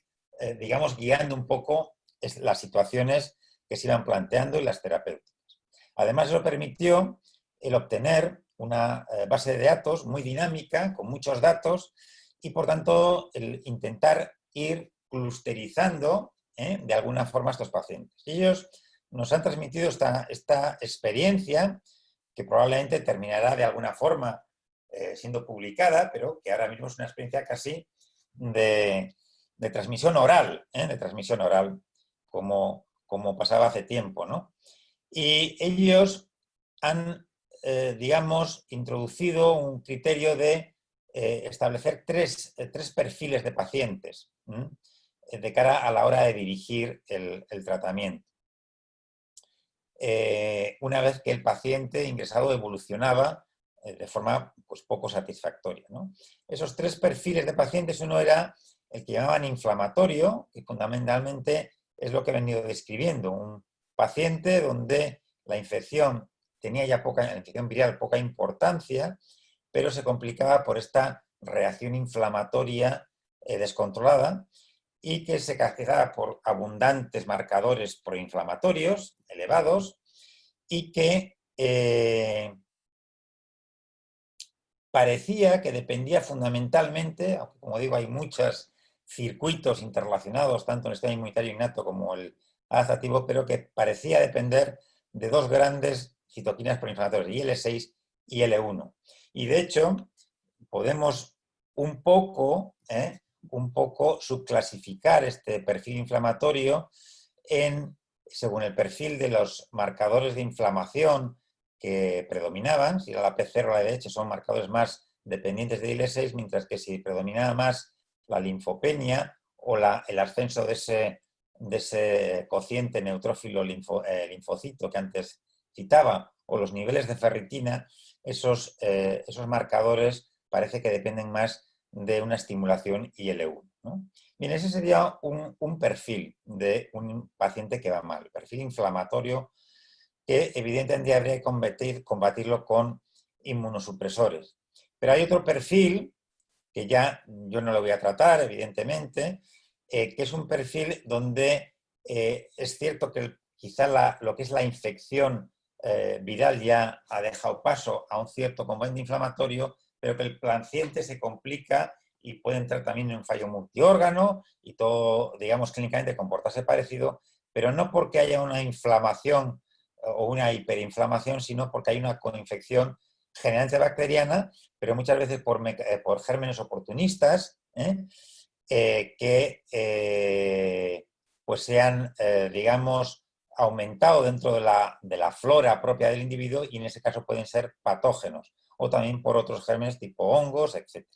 digamos, guiando un poco las situaciones que se iban planteando y las terapéuticas. Además, eso permitió el obtener una base de datos muy dinámica, con muchos datos, y por tanto el intentar ir clusterizando de alguna forma a estos pacientes. Y ellos nos han transmitido esta experiencia que probablemente terminará de alguna forma siendo publicada, pero que ahora mismo es una experiencia casi de transmisión oral, como pasaba hace tiempo, ¿no? Y ellos han, digamos, introducido un criterio de establecer tres perfiles de pacientes de cara a la hora de dirigir el tratamiento. Una vez que el paciente ingresado evolucionaba de forma pues, poco satisfactoria, ¿no? Esos tres perfiles de pacientes, uno era el que llamaban inflamatorio, que fundamentalmente es lo que he venido describiendo, un paciente donde la infección tenía ya la infección viral poca importancia, pero se complicaba por esta reacción inflamatoria descontrolada y que se caracterizaba por abundantes marcadores proinflamatorios elevados y que parecía que dependía fundamentalmente, aunque como digo hay muchos circuitos interrelacionados tanto en el sistema inmunitario innato como el adaptativo, pero que parecía depender de dos grandes citoquinas proinflamatorias, IL-6 y L1. Y de hecho podemos un poco subclasificar este perfil inflamatorio según el perfil de los marcadores de inflamación que predominaban. Si era la P0 o la LH son marcadores más dependientes de IL-6, mientras que si predominaba más la linfopenia o el ascenso de ese cociente neutrófilo linfocito que antes citaba, o los niveles de ferritina, esos marcadores parece que dependen más de una estimulación IL-1, ¿no? Bien, ese sería un perfil de un paciente que va mal, perfil inflamatorio que evidentemente habría que combatirlo con inmunosupresores. Pero hay otro perfil, que ya yo no lo voy a tratar, evidentemente, que es un perfil donde es cierto que quizá lo que es la infección viral ya ha dejado paso a un cierto componente inflamatorio, pero que el paciente se complica y puede entrar también en un fallo multiórgano y todo, digamos, clínicamente comportarse parecido, pero no porque haya una inflamación o una hiperinflamación, sino porque hay una coinfección generalmente bacteriana, pero muchas veces por gérmenes oportunistas, que pues se han, digamos, aumentado dentro de la flora propia del individuo y en ese caso pueden ser patógenos, o también por otros gérmenes tipo hongos, etc.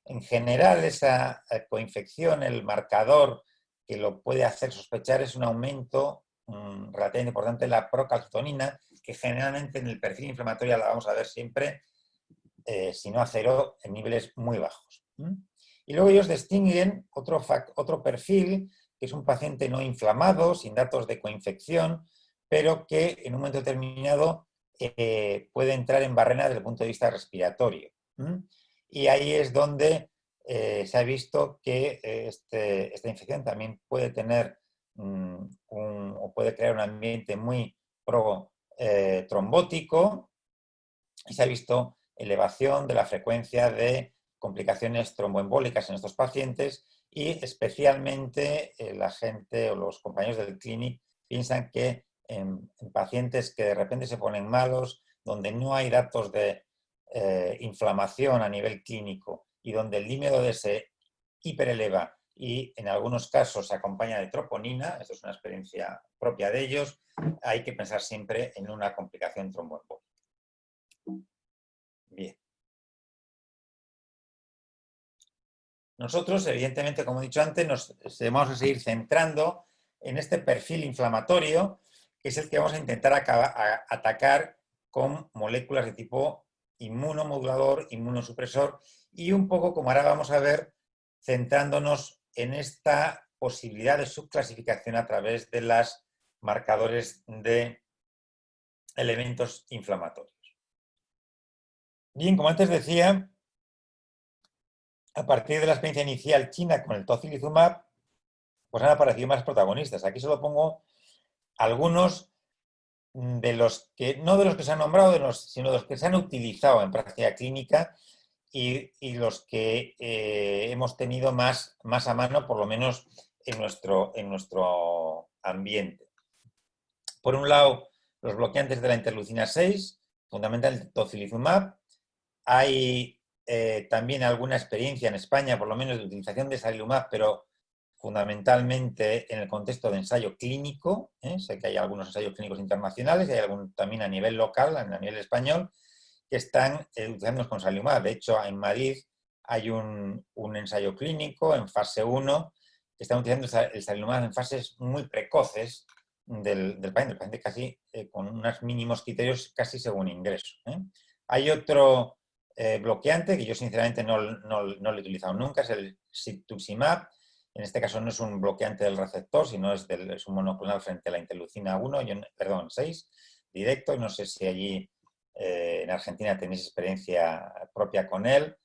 En general, esa coinfección, el marcador que lo puede hacer sospechar es un aumento relativamente importante de la procalcitonina, que generalmente en el perfil inflamatorio la vamos a ver siempre, si no a cero, en niveles muy bajos. Y luego ellos distinguen otro perfil, que es un paciente no inflamado, sin datos de coinfección, pero que en un momento determinado puede entrar en barrena desde el punto de vista respiratorio. Y ahí es donde se ha visto que esta infección también puede tener o puede crear un ambiente muy trombótico y se ha visto elevación de la frecuencia de complicaciones tromboembólicas en estos pacientes y especialmente la gente o los compañeros del clínic piensan que en pacientes que de repente se ponen malos, donde no hay datos de inflamación a nivel clínico y donde el límite D se hipereleva y en algunos casos se acompaña de troponina, esto es una experiencia propia de ellos, hay que pensar siempre en una complicación tromboembólica. Bien. Nosotros, evidentemente, como he dicho antes, nos vamos a seguir centrando en este perfil inflamatorio, que es el que vamos a intentar atacar con moléculas de tipo inmunomodulador, inmunosupresor, y un poco, como ahora vamos a ver, centrándonos en esta posibilidad de subclasificación a través de los marcadores de elementos inflamatorios. Bien, como antes decía, a partir de la experiencia inicial china con el tocilizumab, pues han aparecido más protagonistas. Aquí solo pongo algunos de los que, no de los que se han nombrado, sino de los que se han utilizado en práctica clínica y los que hemos tenido más a mano, por lo menos en nuestro ambiente. Por un lado, los bloqueantes de la interleucina 6, fundamentalmente el tocilizumab. Hay también alguna experiencia en España, por lo menos, de utilización de sarilumab, pero fundamentalmente en el contexto de ensayo clínico. Sé que hay algunos ensayos clínicos internacionales y hay algún también a nivel local, a nivel español, que están utilizándonos con sarilumab. De hecho, en Madrid hay un ensayo clínico en fase 1 que están utilizando el sarilumab en fases muy precoces del paciente casi con unos mínimos criterios casi según ingreso. Hay otro bloqueante que yo sinceramente no lo he utilizado nunca, es el cetuximab. En este caso no es un bloqueante del receptor, sino es un monoclonal frente a la interleucina 6 directo. No sé si allí en Argentina tenéis experiencia propia con él.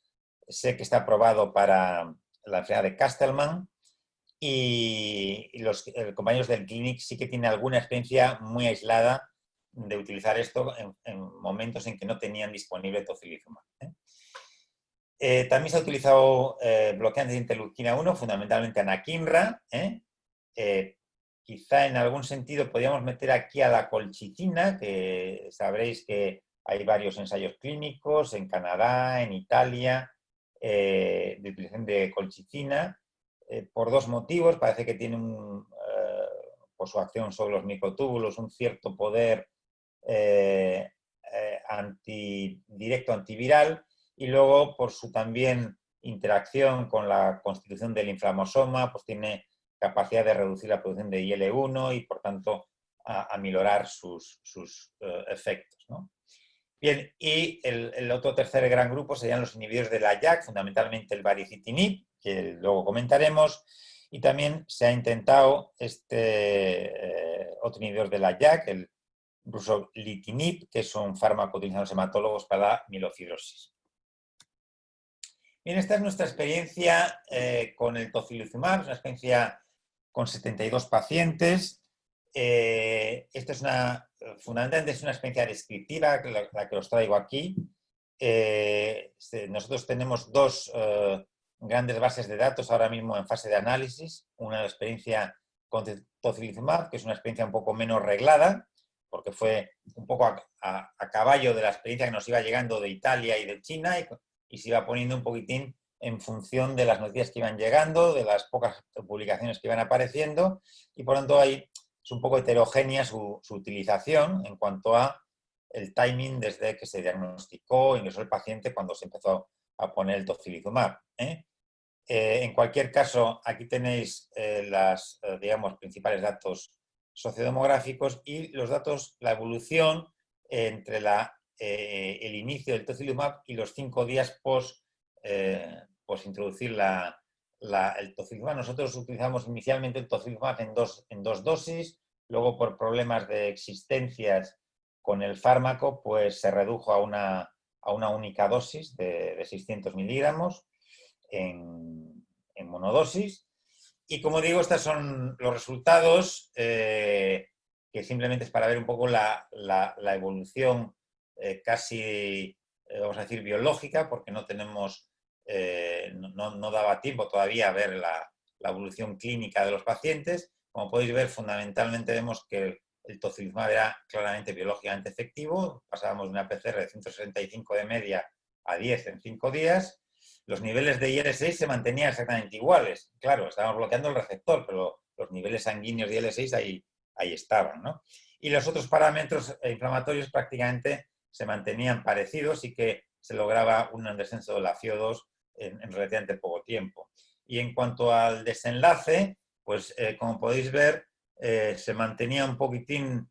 Sé que está aprobado para la enfermedad de Castleman y los compañeros del Clinic sí que tienen alguna experiencia muy aislada de utilizar esto en momentos en que no tenían disponible tocilizumab. También se ha utilizado bloqueantes de interleucina 1, fundamentalmente anakinra. Quizá en algún sentido podríamos meter aquí a la colchicina, que sabréis que hay varios ensayos clínicos en Canadá, en Italia, de utilización de colchicina, por dos motivos. Parece que tiene por su acción sobre los microtúbulos un cierto poder directo antiviral, y luego por su también interacción con la constitución del inflamosoma, pues tiene capacidad de reducir la producción de IL-1 y por tanto a minorar sus efectos, ¿no? Bien, y el otro tercer gran grupo serían los inhibidores de la JAK, fundamentalmente el baricitinib, que luego comentaremos, y también se ha intentado otro inhibidor de la JAK, el ruxolitinib, que es un fármaco utilizado en los hematólogos para la mielofibrosis. Bien, esta es nuestra experiencia con el tocilizumab, es una experiencia con 72 pacientes. Esto es fundamentalmente es una experiencia descriptiva, la que os traigo aquí. Nosotros tenemos dos grandes bases de datos ahora mismo en fase de análisis. Una experiencia con tocilizumab, que es una experiencia un poco menos reglada, porque fue un poco a caballo de la experiencia que nos iba llegando de Italia y de China y se iba poniendo un poquitín en función de las noticias que iban llegando, de las pocas publicaciones que iban apareciendo, y por lo tanto es un poco heterogénea su utilización en cuanto a el timing desde que se diagnosticó, ingresó el paciente, cuando se empezó a poner el tocilizumab. En cualquier caso, aquí tenéis los principales datos sociodemográficos y los datos, la evolución entre el inicio del tocilizumab y los 5 días post introducir el tocilizumab. Nosotros utilizamos inicialmente el tocilizumab en dos dosis, luego por problemas de existencias con el fármaco, pues se redujo a una única dosis de 600 miligramos en monodosis. Y como digo, estos son los resultados, que simplemente es para ver un poco la evolución casi, vamos a decir, biológica, porque no tenemos, no daba tiempo todavía a ver la evolución clínica de los pacientes. Como podéis ver, fundamentalmente vemos que el tocilizumab era claramente biológicamente efectivo. Pasábamos de una PCR de 165 de media a 10 en 5 días. Los niveles de IL-6 se mantenían exactamente iguales. Claro, estábamos bloqueando el receptor, pero los niveles sanguíneos de IL-6 ahí estaban, ¿no? Y los otros parámetros inflamatorios prácticamente se mantenían parecidos y que se lograba un descenso de la FiO2 en relativamente poco tiempo. Y en cuanto al desenlace, pues como podéis ver, se mantenía un poquitín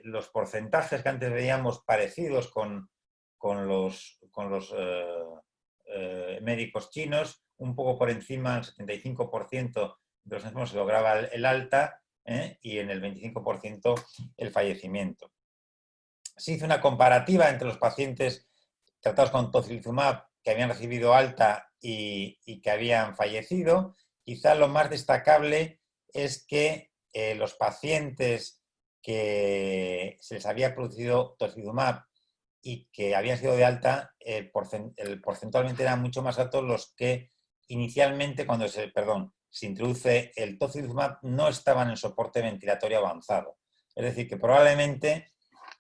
los porcentajes que antes veíamos parecidos con los médicos chinos, un poco por encima, el 75% de los enfermos se lograba el alta y en el 25% el fallecimiento. Se hizo una comparativa entre los pacientes tratados con tocilizumab que habían recibido alta y que habían fallecido. Quizá lo más destacable es que los pacientes que se les había producido tocilizumab y que habían sido de alta, porcentualmente eran mucho más altos los que inicialmente, cuando se introduce el tocilizumab, no estaban en soporte ventilatorio avanzado. Es decir, que probablemente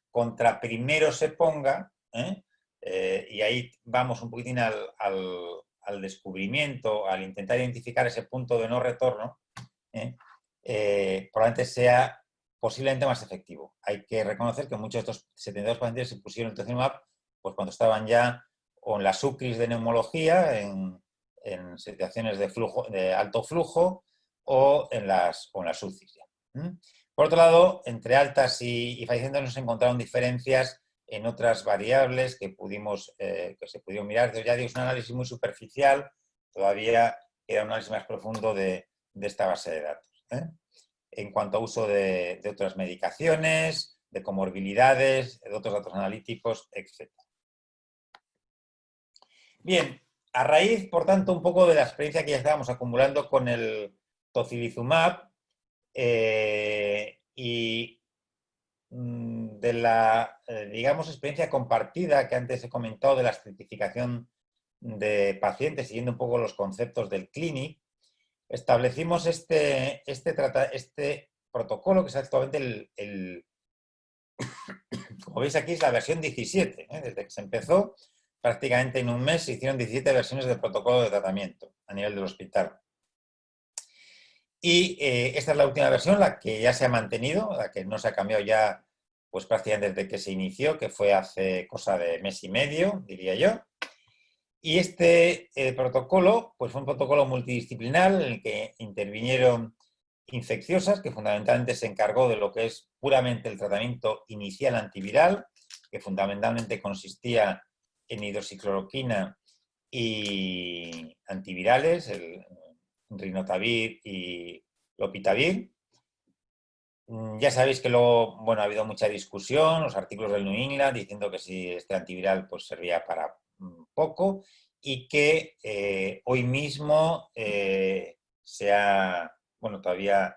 contra primero se ponga, y ahí vamos un poquitín al descubrimiento, al intentar identificar ese punto de no retorno, probablemente sea posiblemente más efectivo. Hay que reconocer que muchos de estos 72 pacientes se pusieron el tocilizumab pues cuando estaban ya o en las UCLIs de neumología, en situaciones de alto flujo, o en las UCIs ya. Por otro lado, entre altas y fallecientes nos encontraron diferencias en otras variables que se pudieron mirar. Entonces, ya digo, es un análisis muy superficial, todavía queda un análisis más profundo de esta base de datos. En cuanto a uso de otras medicaciones, de comorbilidades, de otros datos analíticos, etc. Bien, a raíz, por tanto, un poco de la experiencia que ya estábamos acumulando con el tocilizumab y de la, digamos, experiencia compartida que antes he comentado de la estratificación de pacientes, siguiendo un poco los conceptos del clinic, establecimos este protocolo que es actualmente como veis aquí es la versión 17. Desde que se empezó, prácticamente en un mes se hicieron 17 versiones del protocolo de tratamiento a nivel del hospital. Y esta es la última versión, la que ya se ha mantenido, la que no se ha cambiado ya pues prácticamente desde que se inició, que fue hace cosa de mes y medio, diría yo. Y este protocolo pues fue un protocolo multidisciplinar en el que intervinieron infecciosas, que fundamentalmente se encargó de lo que es puramente el tratamiento inicial antiviral, que fundamentalmente consistía en hidroxicloroquina y antivirales, el Rinotavir y Lopitavir. Ya sabéis que luego, bueno, ha habido mucha discusión, los artículos del New England diciendo que si este antiviral pues servía para poco y que hoy mismo bueno, todavía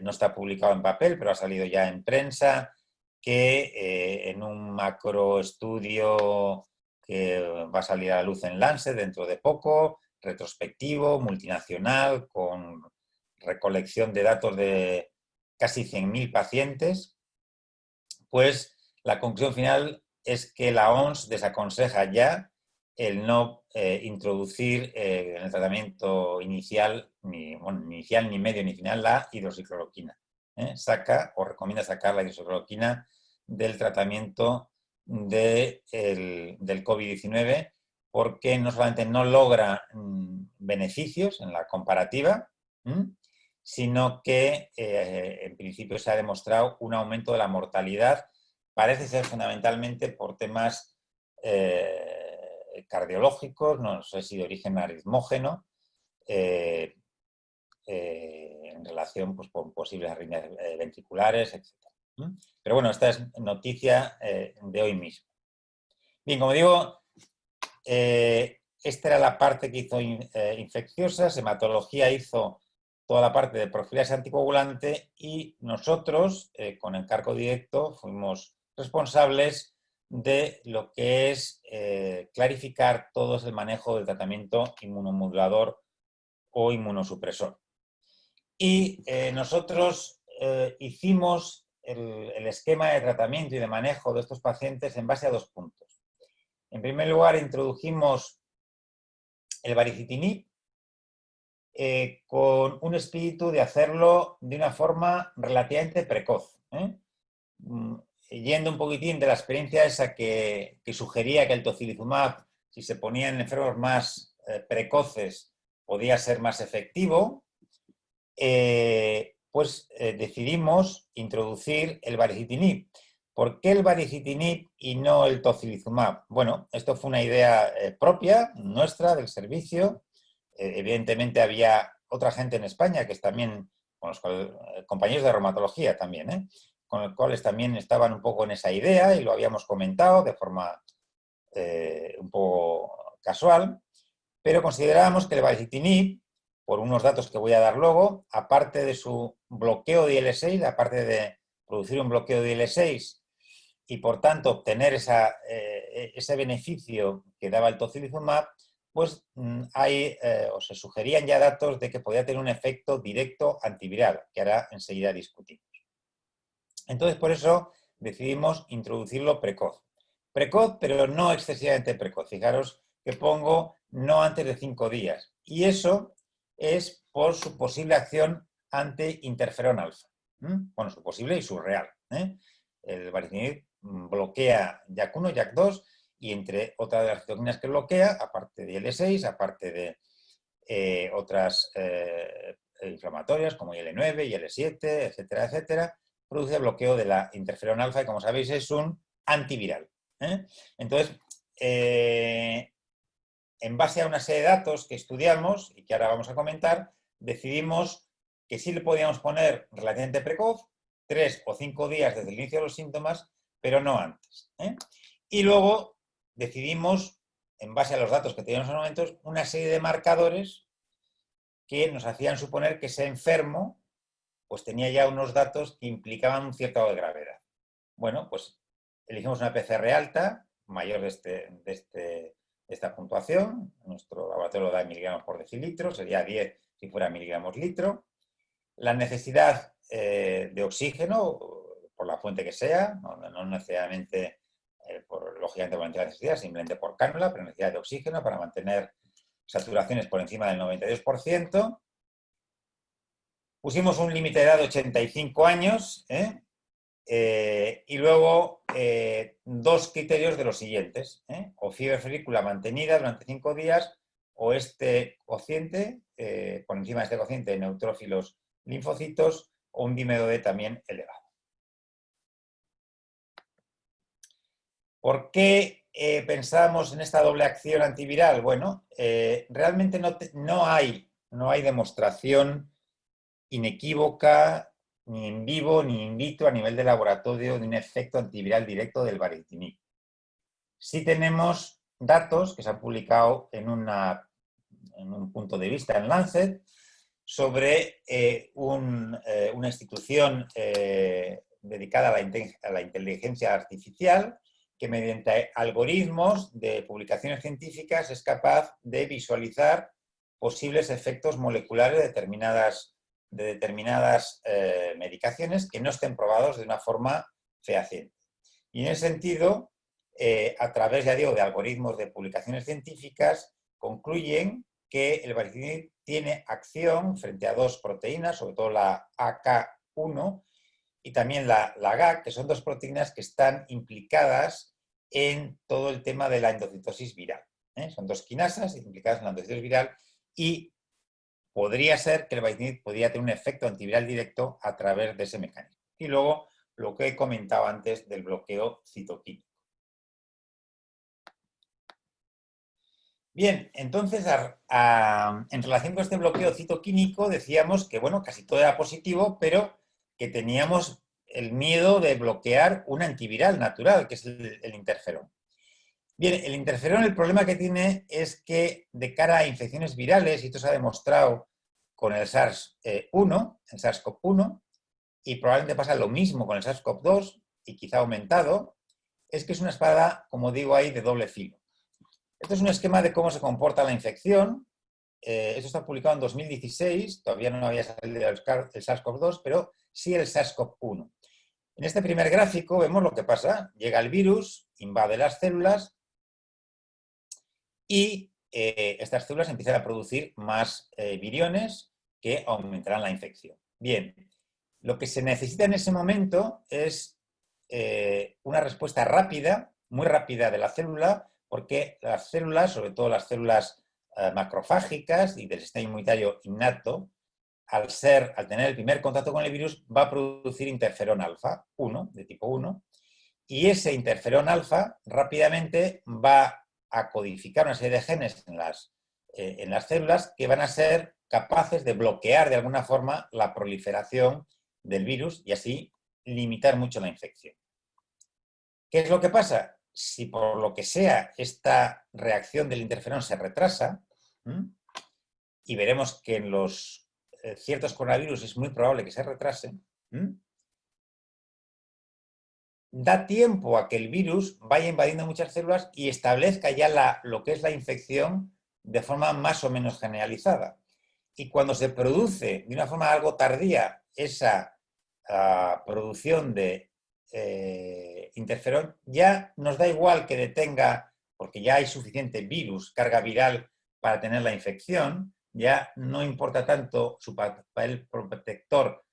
no está publicado en papel, pero ha salido ya en prensa, que en un macroestudio que va a salir a la luz en Lancet dentro de poco, retrospectivo, multinacional, con recolección de datos de casi 100.000 pacientes, pues la conclusión final es que la OMS desaconseja ya el no introducir en el tratamiento inicial, ni medio ni final, la hidroxicloroquina. Saca o recomienda sacar la hidroxicloroquina del tratamiento del COVID-19 porque no solamente no logra beneficios en la comparativa, sino que en principio se ha demostrado un aumento de la mortalidad, parece ser fundamentalmente por temas cardiológicos, no sé si de origen aritmógeno, en relación pues, con posibles arritmias ventriculares, etc. Pero bueno, esta es noticia de hoy mismo. Bien, como digo, esta era la parte que hizo infecciosa, hematología hizo toda la parte de profilaxis anticoagulante y nosotros, con encargo directo, fuimos responsables de lo que es clarificar todo el manejo del tratamiento inmunomodulador o inmunosupresor. Y nosotros hicimos el esquema de tratamiento y de manejo de estos pacientes en base a 2 puntos. En primer lugar, introdujimos el baricitinib con un espíritu de hacerlo de una forma relativamente precoz. Yendo un poquitín de la experiencia esa que sugería que el tocilizumab, si se ponía en enfermos más precoces podía ser más efectivo, decidimos introducir el baricitinib. ¿Por qué el baricitinib y no el tocilizumab? Bueno, esto fue una idea propia, nuestra, del servicio. Evidentemente había otra gente en España que es también, con los compañeros de reumatología también, con los cuales también estaban un poco en esa idea y lo habíamos comentado de forma un poco casual, pero considerábamos que el baricitinib, por unos datos que voy a dar luego, aparte de su bloqueo de IL-6, aparte de producir un bloqueo de IL-6 y por tanto obtener ese beneficio que daba el tocilizumab, pues o se sugerían ya datos de que podía tener un efecto directo antiviral, que ahora enseguida discutimos. Entonces, por eso decidimos introducirlo precoz. Precoz, pero no excesivamente precoz. Fijaros que pongo no antes de 5 días. Y eso es por su posible acción ante interferón alfa. Bueno, su posible y su real. El baricitinib bloquea JAK1, JAK2 y entre otras de las citoquinas que bloquea, aparte de IL-6, aparte de otras inflamatorias como IL-9, IL-7, etcétera, etcétera, produce bloqueo de la interferón alfa y, como sabéis, es un antiviral. Entonces, en base a una serie de datos que estudiamos y que ahora vamos a comentar, decidimos que sí le podíamos poner relativamente precoz, 3 o 5 días desde el inicio de los síntomas, pero no antes. Y luego decidimos, en base a los datos que teníamos en los momentos, una serie de marcadores que nos hacían suponer que ese enfermo pues tenía ya unos datos que implicaban un cierto grado de gravedad. Bueno, pues elegimos una PCR alta, mayor de esta puntuación. Nuestro laboratorio lo da en miligramos por decilitro, sería 10 si fuera miligramos litro. La necesidad de oxígeno, por la fuente que sea, no necesariamente, lógicamente por la necesidad, simplemente por cánula, pero necesidad de oxígeno para mantener saturaciones por encima del 92%. Pusimos un límite de edad de 85 años, y luego 2 criterios de los siguientes, o fiebre folícula mantenida durante 5 días, o este cociente, por encima de este cociente de neutrófilos linfocitos, o un dímero D también elevado. ¿Por qué pensamos en esta doble acción antiviral? Bueno, realmente no hay demostración inequívoca, ni en vivo, ni in vitro, a nivel de laboratorio, de un efecto antiviral directo del baricitinib. Sí tenemos datos que se han publicado en un punto de vista en Lancet sobre una institución dedicada a la inteligencia artificial que mediante algoritmos de publicaciones científicas es capaz de visualizar posibles efectos moleculares de determinadas medicaciones que no estén probados de una forma fehaciente. Y en ese sentido, a través, ya digo, de algoritmos de publicaciones científicas, concluyen que el baricitinib tiene acción frente a 2 proteínas, sobre todo la AK1 y también la GAC, que son 2 proteínas que están implicadas en todo el tema de la endocitosis viral. Son 2 quinasas implicadas en la endocitosis viral y podría ser que el baricitinib podría tener un efecto antiviral directo a través de ese mecanismo. Y luego, lo que he comentado antes del bloqueo citoquínico. Bien, entonces, en relación con este bloqueo citoquímico, decíamos que, bueno, casi todo era positivo, pero que teníamos el miedo de bloquear un antiviral natural, que es el interferón. Bien, el interferón, el problema que tiene es que de cara a infecciones virales, y esto se ha demostrado con el SARS-1, el SARS-CoV-1, y probablemente pasa lo mismo con el SARS-CoV-2, y quizá aumentado, es que es una espada, como digo ahí, de doble filo. Esto es un esquema de cómo se comporta la infección. Esto está publicado en 2016, todavía no había salido el SARS-CoV-2, pero sí el SARS-CoV-1. En este primer gráfico vemos lo que pasa. Llega el virus, invade las células y estas células empiezan a producir más viriones que aumentarán la infección. Bien, lo que se necesita en ese momento es una respuesta rápida, muy rápida de la célula, porque las células, sobre todo las células macrofágicas y del sistema inmunitario innato, al tener el primer contacto con el virus, va a producir interferón alfa 1, de tipo 1, y ese interferón alfa rápidamente va a codificar una serie de genes en las células que van a ser capaces de bloquear de alguna forma la proliferación del virus y así limitar mucho la infección. ¿Qué es lo que pasa? Si por lo que sea esta reacción del interferón se retrasa, y veremos que en los ciertos coronavirus es muy probable que se retrase, da tiempo a que el virus vaya invadiendo muchas células y establezca ya lo que es la infección de forma más o menos generalizada. Y cuando se produce de una forma algo tardía esa producción de interferón, ya nos da igual que detenga, porque ya hay suficiente virus, carga viral para tener la infección, ya no importa tanto su papel protector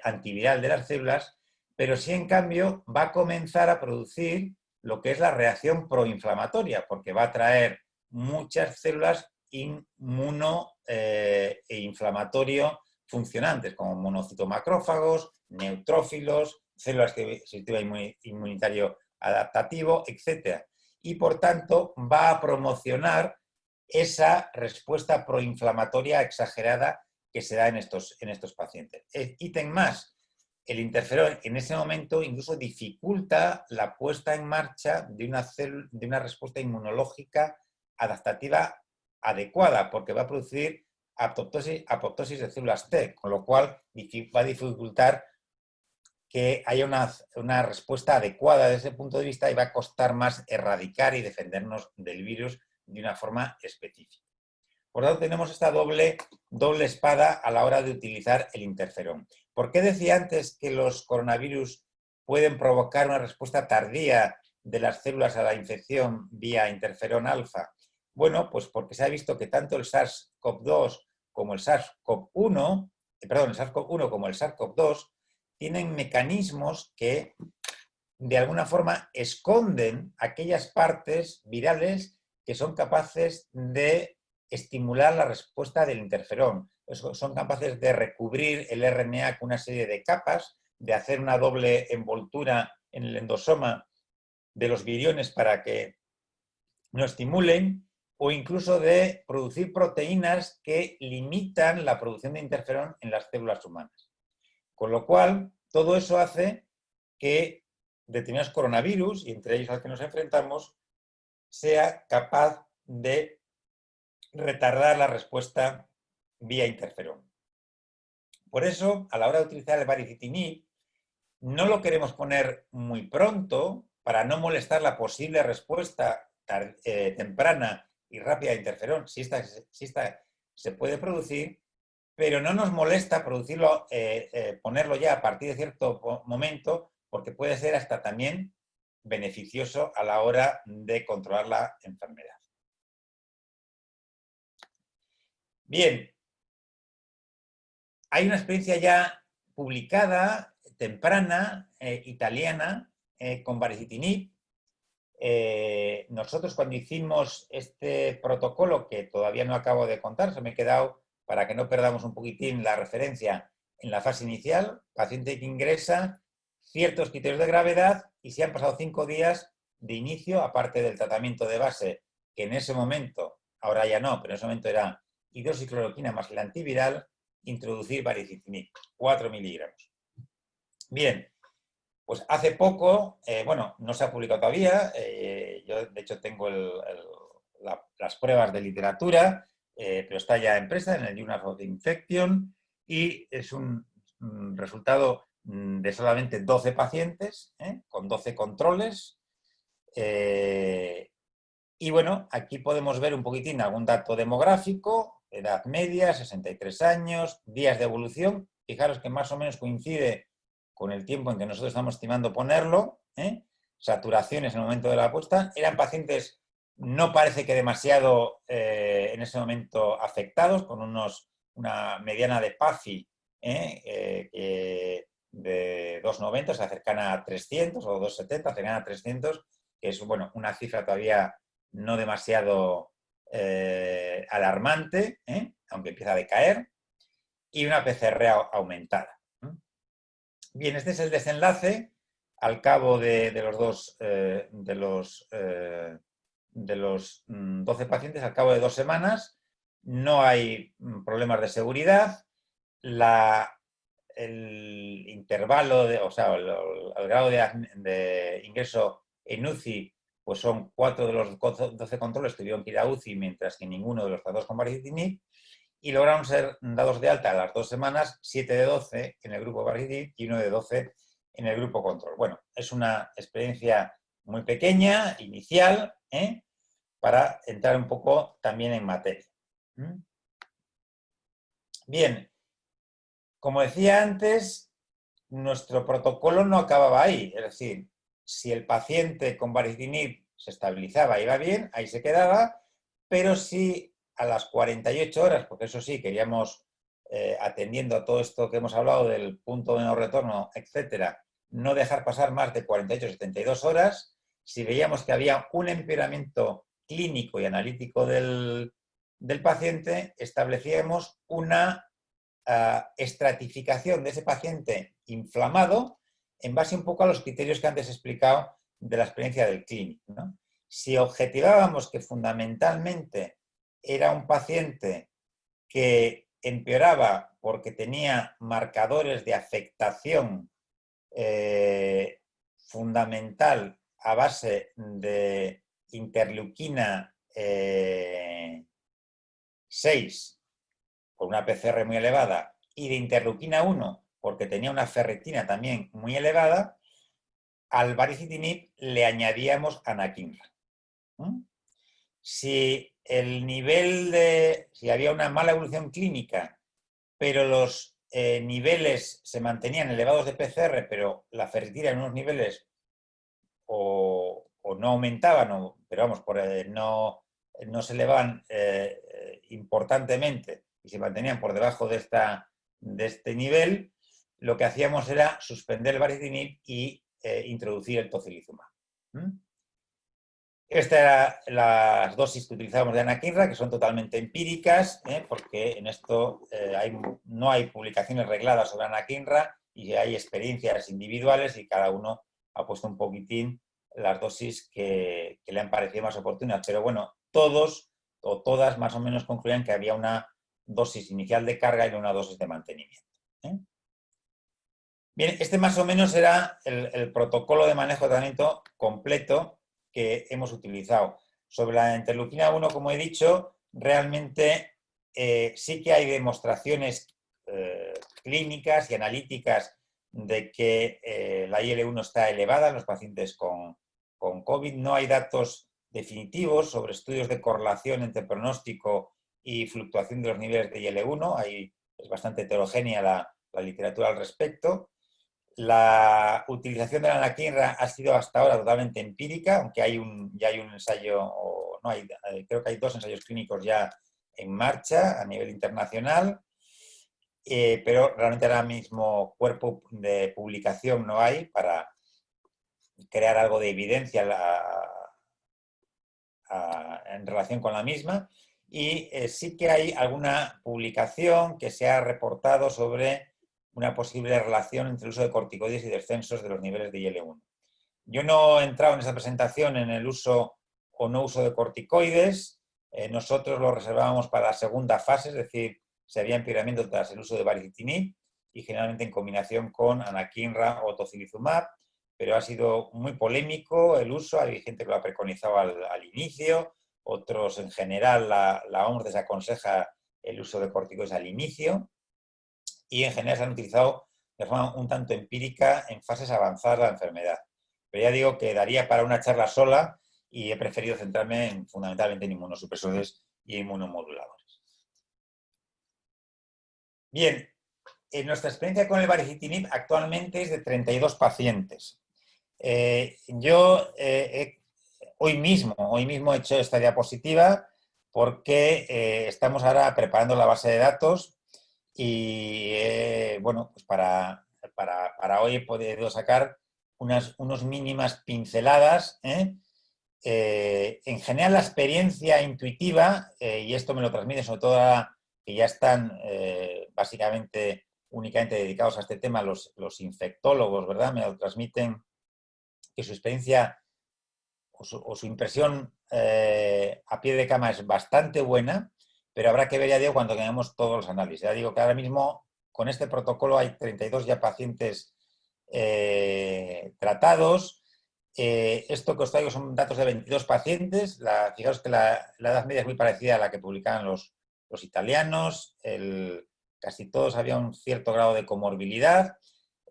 antiviral de las células, pero sí, en cambio, va a comenzar a producir lo que es la reacción proinflamatoria, porque va a traer muchas células inmuno e inflamatorio funcionantes, como monocitomacrófagos, neutrófilos, células de sistema inmunitario adaptativo, etc. Y, por tanto, va a promocionar esa respuesta proinflamatoria exagerada que se da en estos pacientes. Ítem más. El interferón en ese momento incluso dificulta la puesta en marcha de una respuesta inmunológica adaptativa adecuada, porque va a producir apoptosis de células T, con lo cual va a dificultar que haya una respuesta adecuada desde ese punto de vista y va a costar más erradicar y defendernos del virus de una forma específica. Por lo tanto, tenemos esta doble espada a la hora de utilizar el interferón. ¿Por qué decía antes que los coronavirus pueden provocar una respuesta tardía de las células a la infección vía interferón alfa? Bueno, pues porque se ha visto que tanto el SARS-CoV-2 como el SARS-CoV-1, el SARS-CoV-1 como el SARS-CoV-2 tienen mecanismos que de alguna forma esconden aquellas partes virales que son capaces de estimular la respuesta del interferón. Son capaces de recubrir el RNA con una serie de capas, de hacer una doble envoltura en el endosoma de los viriones para que no estimulen, o incluso de producir proteínas que limitan la producción de interferón en las células humanas. Con lo cual, todo eso hace que determinados coronavirus, y entre ellos al que nos enfrentamos, sea capaz de retardar la respuesta vía interferón. Por eso, a la hora de utilizar el baricitinib, no lo queremos poner muy pronto para no molestar la posible respuesta temprana y rápida de interferón, si esta se puede producir, pero no nos molesta producirlo, ponerlo ya a partir de cierto momento, porque puede ser hasta también beneficioso a la hora de controlar la enfermedad. Bien, hay una experiencia ya publicada, temprana, italiana, con baricitinib. Nosotros cuando hicimos este protocolo, que todavía no acabo de contar, se me ha quedado, para que no perdamos un poquitín la referencia, en la fase inicial, paciente que ingresa, ciertos criterios de gravedad, y si han pasado 5 días de inicio, aparte del tratamiento de base, que en ese momento, ahora ya no, pero en ese momento era hidroxicloroquina más el antiviral, introducir baricitinib, 4 miligramos. Bien, pues hace poco, bueno, no se ha publicado todavía, yo de hecho tengo las pruebas de literatura, pero está ya impresa en el Journal of Infection y es un resultado de solamente 12 pacientes, con 12 controles. Y bueno, aquí podemos ver un poquitín algún dato demográfico, edad media, 63 años, días de evolución. Fijaros que más o menos coincide con el tiempo en que nosotros estamos estimando ponerlo. Saturaciones en el momento de la puesta. Eran pacientes, no parece que demasiado en ese momento afectados, con una mediana de PAFI de 2,90, se cercana a 300, o 2,70, cercana a 300, que es bueno, una cifra todavía no demasiado alarmante, aunque empieza a decaer, y una PCR aumentada. Bien, este es el desenlace al cabo de los 12 pacientes, al cabo de 2 semanas. No hay problemas de seguridad. El intervalo, el grado de ingreso en UCI, pues son 4 de los 12 controles tuvieron que ir a UCI, mientras que ninguno de los tratados con baricitinib, y lograron ser dados de alta a las 2 semanas, 7 de 12 en el grupo baricitinib y 1 de 12 en el grupo control. Bueno, es una experiencia muy pequeña, inicial, para entrar un poco también en materia. Bien, como decía antes, nuestro protocolo no acababa ahí. Es decir, si el paciente con baricitinib se estabilizaba y iba bien, ahí se quedaba, pero si a las 48 horas, porque eso sí, queríamos, atendiendo a todo esto que hemos hablado del punto de no retorno, etcétera, no dejar pasar más de 48 o 72 horas, si veíamos que había un empeoramiento clínico y analítico del paciente, establecíamos una estratificación de ese paciente inflamado en base un poco a los criterios que antes he explicado de la experiencia del clínico, ¿no? Si objetivábamos que fundamentalmente era un paciente que empeoraba porque tenía marcadores de afectación fundamental a base de interleuquina 6 con una PCR muy elevada y de interleuquina 1 porque tenía una ferritina también muy elevada, al baricitinib le añadíamos anakinra. Si había una mala evolución clínica, pero los niveles se mantenían elevados de PCR, pero la ferritina en unos niveles o no aumentaban, pero vamos, no se elevaban importantemente y se mantenían por debajo de este nivel, lo que hacíamos era suspender el baricitinib y introducir el tocilizumab. Estas eran las dosis que utilizábamos de anakinra, que son totalmente empíricas, porque en esto no hay publicaciones regladas sobre anakinra y hay experiencias individuales y cada uno ha puesto un poquitín las dosis que le han parecido más oportunas. Pero bueno, todos o todas más o menos concluían que había una dosis inicial de carga y no una dosis de mantenimiento. Bien, este más o menos era el protocolo de manejo de tratamiento completo que hemos utilizado. Sobre la interleuquina 1, como he dicho, realmente sí que hay demostraciones clínicas y analíticas de que la IL-1 está elevada en los pacientes con COVID. No hay datos definitivos sobre estudios de correlación entre pronóstico y fluctuación de los niveles de IL-1. Es bastante heterogénea la literatura al respecto. La utilización de la anakinra ha sido hasta ahora totalmente empírica, aunque ya hay un ensayo, creo que hay 2 ensayos clínicos ya en marcha a nivel internacional, pero realmente ahora mismo cuerpo de publicación no hay para crear algo de evidencia en relación con la misma. Y sí que hay alguna publicación que se ha reportado sobre una posible relación entre el uso de corticoides y descensos de los niveles de IL-1. Yo no he entrado en esa presentación en el uso o no uso de corticoides. Nosotros lo reservábamos para la segunda fase, es decir, si había empeoramiento tras el uso de baricitinib y generalmente en combinación con anakinra o tocilizumab, pero ha sido muy polémico el uso. Hay gente que lo ha preconizado al inicio, otros en general, la OMS desaconseja el uso de corticoides al inicio. Y en general se han utilizado de forma un tanto empírica en fases avanzadas de la enfermedad. Pero ya digo que daría para una charla sola y he preferido centrarme fundamentalmente en inmunosupresores y inmunomoduladores. Bien, nuestra experiencia con el baricitinib actualmente es de 32 pacientes. Yo hoy mismo he hecho esta diapositiva porque estamos ahora preparando la base de datos y bueno, pues para hoy he podido sacar unos mínimas pinceladas en general la experiencia intuitiva, y esto me lo transmite sobre todo ahora que ya están básicamente únicamente dedicados a este tema los infectólogos, ¿verdad? Me lo transmiten que su experiencia o su impresión a pie de cama es bastante buena, pero habrá que ver, ya digo, cuando tengamos todos los análisis. Ya digo que ahora mismo con este protocolo hay 32 ya pacientes tratados. Esto que os traigo son datos de 22 pacientes. Fijaos que la edad media es muy parecida a la que publicaban los italianos. Casi todos había un cierto grado de comorbilidad.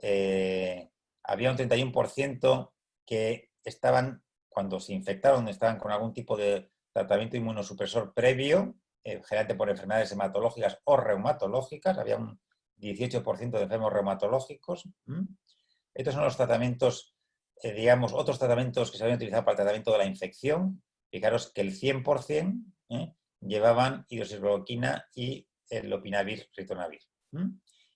Había un 31% que estaban, cuando se infectaron, estaban con algún tipo de tratamiento inmunosupresor previo, generalmente por enfermedades hematológicas o reumatológicas. Había un 18% de enfermos reumatológicos. Estos son los tratamientos, digamos, otros tratamientos que se habían utilizado para el tratamiento de la infección. Fijaros que el 100% llevaban hidroxicloroquina y el lopinavir, ritonavir.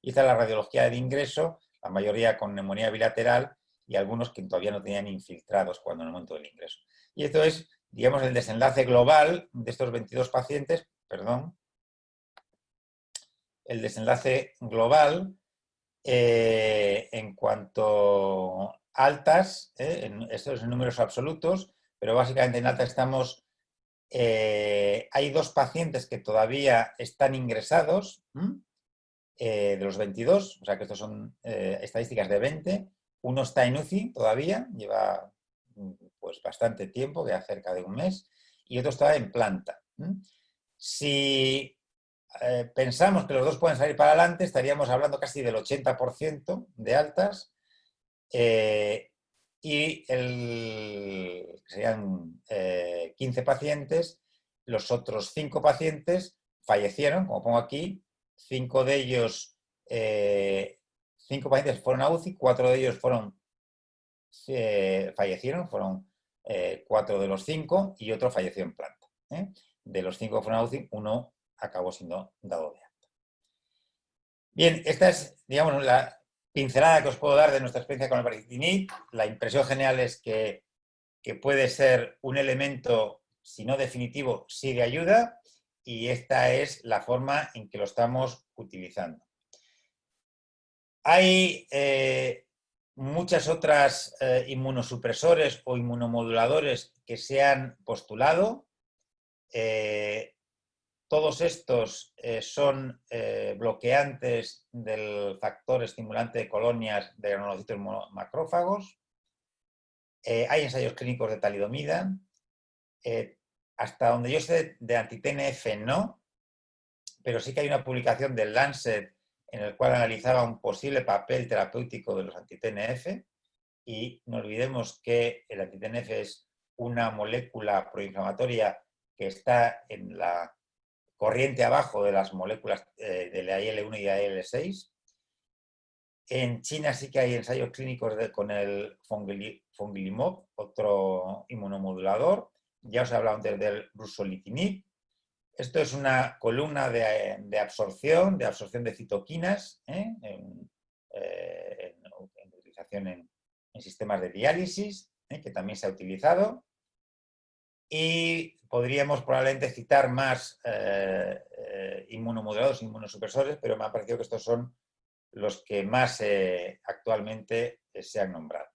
Y esta es la radiología de ingreso, la mayoría con neumonía bilateral y algunos que todavía no tenían infiltrados cuando en el momento del ingreso. Y esto es, digamos, el desenlace global de estos 22 pacientes, el desenlace global en cuanto altas, estos son números absolutos, pero básicamente en altas estamos, hay 2 pacientes que todavía están ingresados, de los 22, o sea que estos son estadísticas de 20, uno está en UCI todavía, lleva pues bastante tiempo, ya cerca de un mes, y otro está en planta. Si pensamos que los dos pueden salir para adelante, estaríamos hablando casi del 80% de altas, y serían 15 pacientes, los otros 5 pacientes fallecieron, como pongo aquí, 5 de ellos, 5 pacientes fueron a UCI, 4 de ellos fallecieron, fueron 4 de los 5 y otro falleció en planta. De los 5 que fueron a UCI, uno acabó siendo dado de alta. Bien, esta es, digamos, la pincelada que os puedo dar de nuestra experiencia con el baricitinib. La impresión general es que puede ser un elemento, si no definitivo, sí de ayuda, y esta es la forma en que lo estamos utilizando. Hay muchas otras inmunosupresores o inmunomoduladores que se han postulado. Todos estos son bloqueantes del factor estimulante de colonias de granulocitos macrófagos. Hay ensayos clínicos de talidomida. Hasta donde yo sé, de anti-TNF no, pero sí que hay una publicación del Lancet en el cual analizaba un posible papel terapéutico de los anti-TNF, y no olvidemos que el anti-TNF es una molécula proinflamatoria que está en la corriente abajo de las moléculas de la IL-1 y la IL-6. En China sí que hay ensayos clínicos con el Fongilimab, otro inmunomodulador. Ya os he hablado antes del rusolitinib. Esto es una columna de absorción de citoquinas, en utilización en sistemas de diálisis, que también se ha utilizado. Y podríamos probablemente citar más inmunomoduladores, inmunosupresores, pero me ha parecido que estos son los que más actualmente se han nombrado.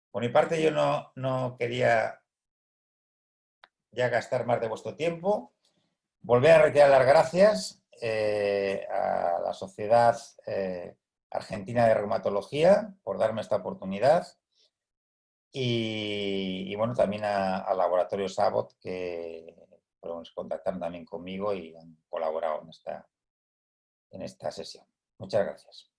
Por mi parte, yo no quería ya gastar más de vuestro tiempo. Volver a reiterar las gracias a la Sociedad Argentina de Reumatología por darme esta oportunidad. Y bueno, también al Laboratorio Sabot, que contactaron también conmigo y han colaborado en esta sesión. Muchas gracias.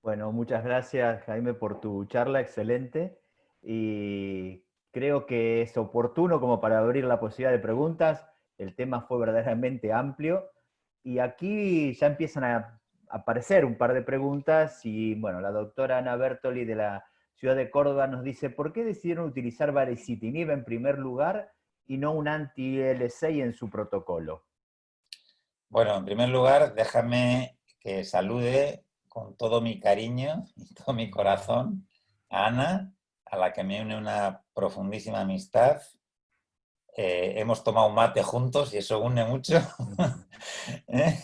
Bueno, muchas gracias, Jaime, por tu charla, excelente. Y creo que es oportuno como para abrir la posibilidad de preguntas. El tema fue verdaderamente amplio. Y aquí ya empiezan a aparecer un par de preguntas. Y bueno, la doctora Ana Bertoli de la ciudad de Córdoba nos dice, ¿por qué decidieron utilizar baricitinib en primer lugar y no un anti-IL-6 en su protocolo? Bueno, en primer lugar, déjame que salude con todo mi cariño y todo mi corazón a Ana, a la que me une una profundísima amistad. Hemos tomado un mate juntos y eso une mucho. ¿Eh?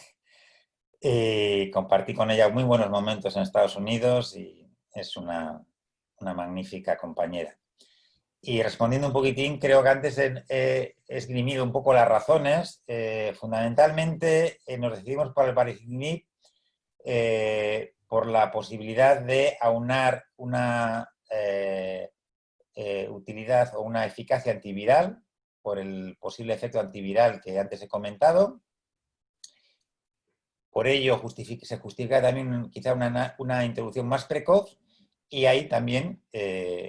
Y compartí con ella muy buenos momentos en Estados Unidos y es una magnífica compañera. Y respondiendo un poquitín, creo que antes he esgrimido un poco las razones. Fundamentalmente nos decidimos por el baricitinib por la posibilidad de aunar una utilidad o una eficacia antiviral por el posible efecto antiviral que antes he comentado. Por ello se justifica también quizá una introducción más precoz y ahí también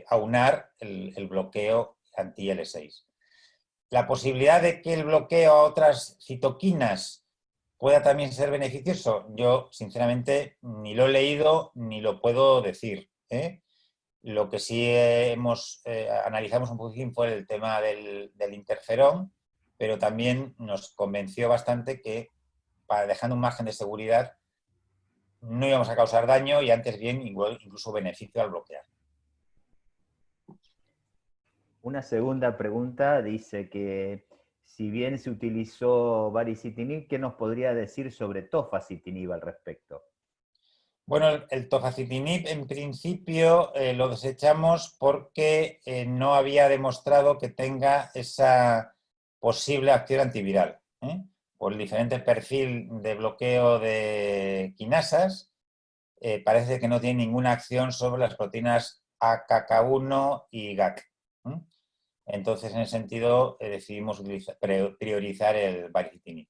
aunar el bloqueo anti-L6. La posibilidad de que el bloqueo a otras citoquinas pueda también ser beneficioso, yo sinceramente ni lo he leído ni lo puedo decir. Lo que sí analizamos un poquitín fue el tema del interferón, pero también nos convenció bastante que, dejando un margen de seguridad, no íbamos a causar daño y antes bien incluso beneficio al bloquear. Una segunda pregunta dice que si bien se utilizó baricitinib, ¿qué nos podría decir sobre tofacitinib al respecto? Bueno, el tofacitinib en principio lo desechamos porque no había demostrado que tenga esa posible acción antiviral. Por el diferente perfil de bloqueo de quinasas, parece que no tiene ninguna acción sobre las proteínas AKK1 y GAC. Entonces, en ese sentido, decidimos priorizar el baricitinib.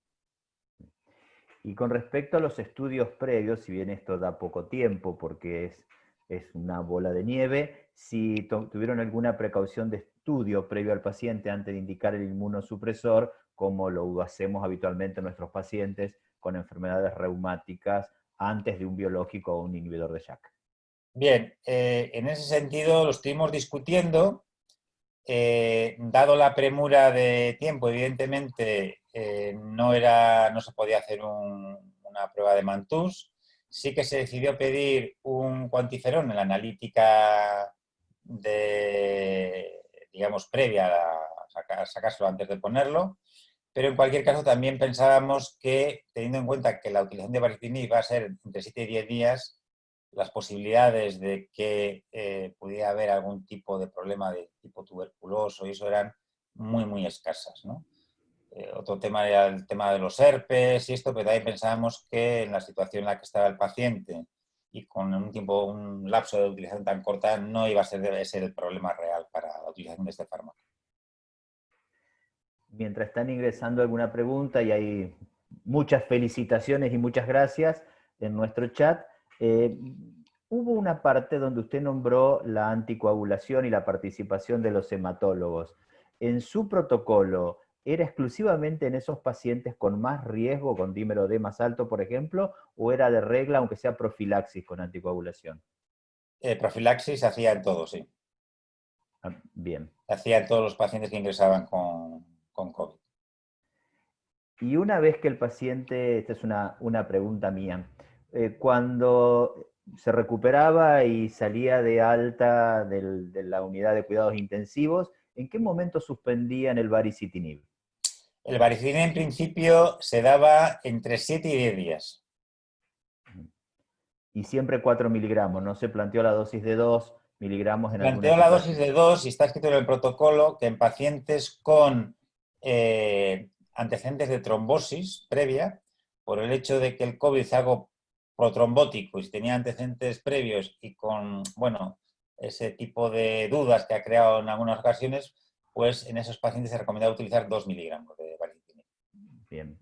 Y con respecto a los estudios previos, si bien esto da poco tiempo porque es una bola de nieve, si tuvieron alguna precaución de estudio previo al paciente antes de indicar el inmunosupresor, como lo hacemos habitualmente en nuestros pacientes con enfermedades reumáticas antes de un biológico o un inhibidor de JAK. Bien, en ese sentido lo estuvimos discutiendo. Dado la premura de tiempo, evidentemente no se podía hacer una prueba de Mantoux. Sí que se decidió pedir un cuantiferón en la analítica digamos, previa a sacárselo antes de ponerlo, pero en cualquier caso también pensábamos que, teniendo en cuenta que la utilización de baricitinib va a ser entre 7 y 10 días, las posibilidades de que pudiera haber algún tipo de problema de tipo tuberculoso y eso eran muy, muy escasas, ¿no? Otro tema era el tema de los herpes y esto, pero también pensábamos que en la situación en la que estaba el paciente y con un lapso de utilización tan corta no iba a ser el problema real para la utilización de este fármaco. Mientras están ingresando alguna pregunta, y hay muchas felicitaciones y muchas gracias en nuestro chat, hubo una parte donde usted nombró la anticoagulación y la participación de los hematólogos. En su protocolo, ¿era exclusivamente en esos pacientes con más riesgo, con dímero D más alto, por ejemplo, o era de regla, aunque sea profilaxis con anticoagulación? Profilaxis hacía en todos, sí. Bien. Hacía en todos los pacientes que ingresaban con COVID. Y una vez que el paciente, esta es una pregunta mía, cuando se recuperaba y salía de alta de la unidad de cuidados intensivos, ¿en qué momento suspendían el baricitinib? El baricitinib en principio se daba entre 7 y 10 días. Y siempre 4 miligramos, ¿no se planteó la dosis de 2 miligramos en alguna Planteó la situación? dosis de 2 y está escrito en el protocolo que en pacientes con antecedentes de trombosis previa, por el hecho de que el COVID es algo protrombótico y si tenía antecedentes previos y con, bueno, ese tipo de dudas que ha creado en algunas ocasiones, pues en esos pacientes se recomienda utilizar 2 miligramos de baricitinib. Bien,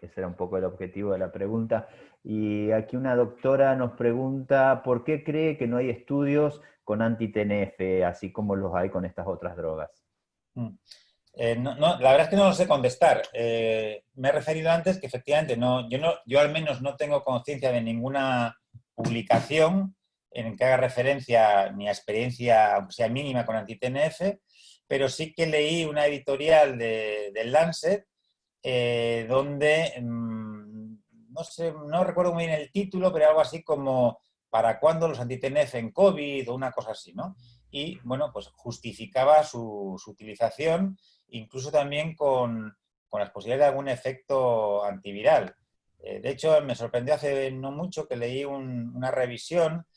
ese era un poco el objetivo de la pregunta. Y aquí una doctora nos pregunta, ¿por qué cree que no hay estudios con anti-TNF, así como los hay con estas otras drogas? La verdad es que no lo sé contestar. Me he referido antes que efectivamente yo al menos no tengo conciencia de ninguna publicación en que haga referencia ni a experiencia, aunque sea mínima, con anti-TNF, pero sí que leí una editorial del Lancet donde no sé, no recuerdo muy bien el título, pero algo así como ¿para cuándo los anti-TNF en COVID? O una cosa así, ¿no? Y, bueno, pues justificaba su utilización, incluso también con las posibilidades de algún efecto antiviral. De hecho, me sorprendió hace no mucho que leí una revisión,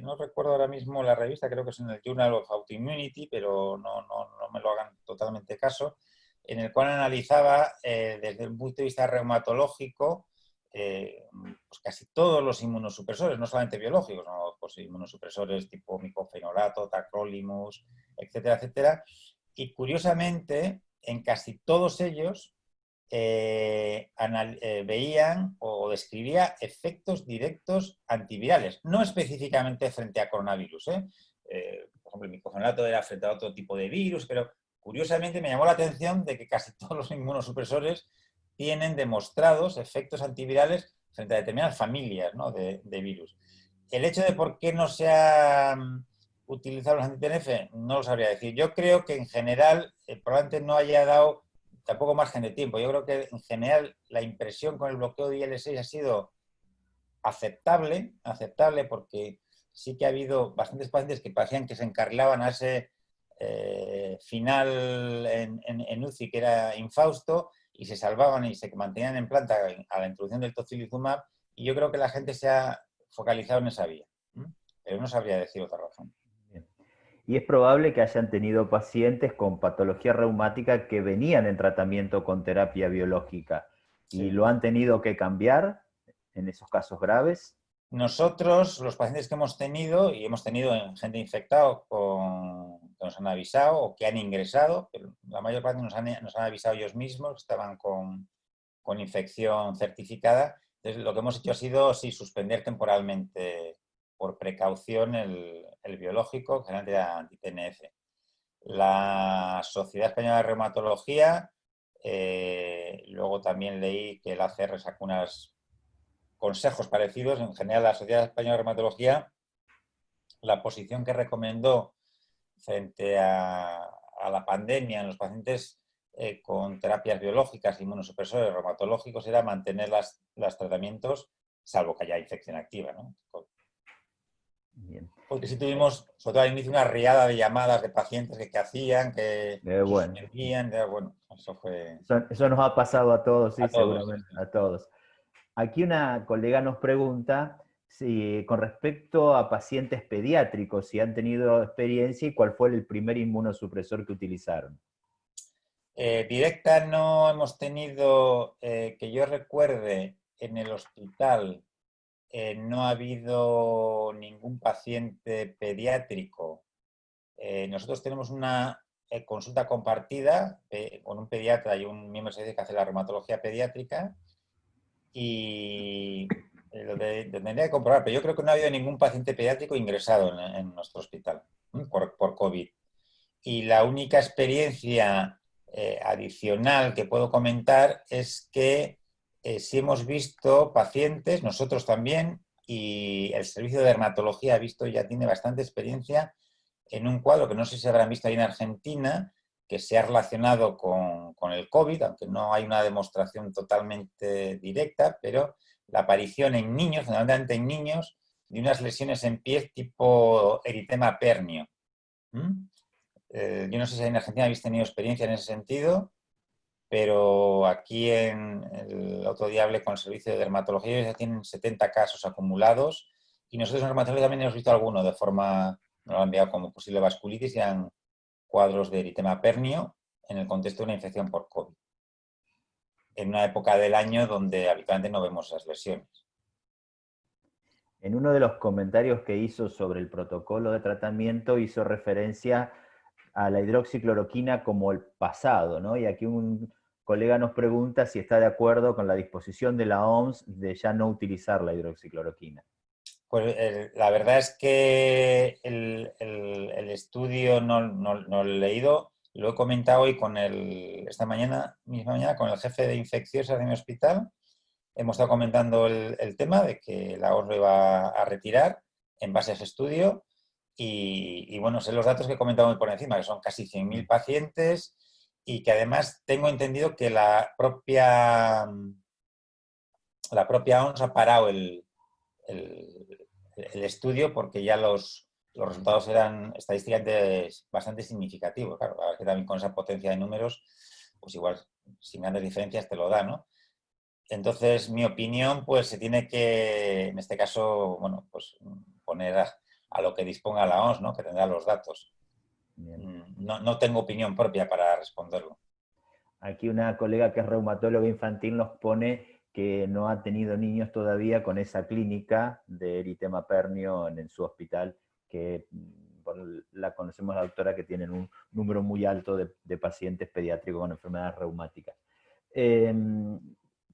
no recuerdo ahora mismo la revista, creo que es en el Journal of Autoimmunity, pero no me lo hagan totalmente caso, en el cual analizaba desde un punto de vista reumatológico pues casi todos los inmunosupresores, no solamente biológicos, ¿no? Pues inmunosupresores tipo micofenorato, tacrolimus, etcétera, etcétera. Y curiosamente, en casi todos ellos veían o describía efectos directos antivirales, no específicamente frente a coronavirus. Por ejemplo, el micofenorato era frente a otro tipo de virus, pero curiosamente me llamó la atención de que casi todos los inmunosupresores tienen demostrados efectos antivirales frente a determinadas familias, ¿no?, de virus. El hecho de por qué no se han utilizado los anti-TNF no lo sabría decir. Yo creo que en general probablemente no haya dado tampoco margen de tiempo. Yo creo que en general la impresión con el bloqueo de IL-6 ha sido aceptable porque sí que ha habido bastantes pacientes que parecían que se encarrilaban a ese final en UCI que era infausto y se salvaban y se mantenían en planta a la introducción del tocilizumab, y yo creo que la gente se ha focalizado en esa vía. Pero no sabría decir otra razón. Bien. Y es probable que hayan tenido pacientes con patología reumática que venían en tratamiento con terapia biológica y Sí. lo han tenido que cambiar en esos casos graves. Nosotros, los pacientes que hemos tenido, y hemos tenido gente infectada que nos han avisado o que han ingresado, pero la mayor parte nos han avisado ellos mismos, que estaban con infección certificada. Entonces, lo que hemos hecho ha sido, sí, suspender temporalmente, por precaución, el biológico, generalmente era anti-TNF. La Sociedad Española de Reumatología, luego también leí que la ACR sacó unos consejos parecidos. En general, la Sociedad Española de Reumatología, la posición que recomendó frente a la pandemia en los pacientes con terapias biológicas, inmunosupresores, reumatológicos, era mantener los tratamientos, salvo que haya infección activa, ¿no? Bien. Porque sí tuvimos, sobre todo al inicio, una riada de llamadas de pacientes que hacían, que Bueno, suspendían, bueno, eso fue eso nos ha pasado a todos, sí, a todos. seguramente, a todos. Aquí una colega nos pregunta si con respecto a pacientes pediátricos, si han tenido experiencia y cuál fue el primer inmunosupresor que utilizaron. Directa no hemos tenido, que yo recuerde, en el hospital. No ha habido ningún paciente pediátrico. Nosotros tenemos una consulta compartida con un pediatra y un miembro de servicio que hace la reumatología pediátrica, y lo tendría que comprobar, pero yo creo que no ha habido ningún paciente pediátrico ingresado en nuestro hospital por COVID. Y la única experiencia adicional que puedo comentar es que sí hemos visto pacientes, nosotros también, y el servicio de dermatología ha visto, ya tiene bastante experiencia en un cuadro que no sé si habrán visto ahí en Argentina, que se ha relacionado con el COVID, aunque no hay una demostración totalmente directa, pero la aparición en niños, fundamentalmente en niños, de unas lesiones en piel tipo eritema pernio. Yo no sé si en Argentina habéis tenido experiencia en ese sentido, pero aquí en el otro día hablé con el servicio de dermatología y ya tienen 70 casos acumulados, y nosotros en dermatología también hemos visto alguno de forma, nos lo han enviado como posible vasculitis y eran cuadros de eritema pernio en el contexto de una infección por COVID, en una época del año donde habitualmente no vemos esas lesiones. En uno de los comentarios que hizo sobre el protocolo de tratamiento hizo referencia a la hidroxicloroquina como el pasado, ¿no? Y aquí un colega nos pregunta si está de acuerdo con la disposición de la OMS de ya no utilizar la hidroxicloroquina. Pues la verdad es que el estudio no lo he leído, lo he comentado hoy esta misma mañana, con el jefe de infecciosas de mi hospital. Hemos estado comentando el tema de que la OMS lo iba a retirar en base a ese estudio, y bueno, sé los datos que he comentado muy por encima, que son casi 100.000 pacientes, y que además tengo entendido que la propia la propia OMS ha parado el estudio porque ya los resultados eran estadísticamente bastante significativos. Claro, la verdad es que también con esa potencia de números, pues igual sin grandes diferencias te lo da, ¿no? Entonces, mi opinión, pues se tiene que, en este caso, bueno, pues poner a lo que disponga la OMS, ¿no? Que tendrá los datos. No tengo opinión propia para responderlo. Aquí una colega que es reumatóloga infantil nos pone que no ha tenido niños todavía con esa clínica de eritema pernio en su hospital, que la conocemos la doctora, que tienen un número muy alto de pacientes pediátricos con enfermedades reumáticas.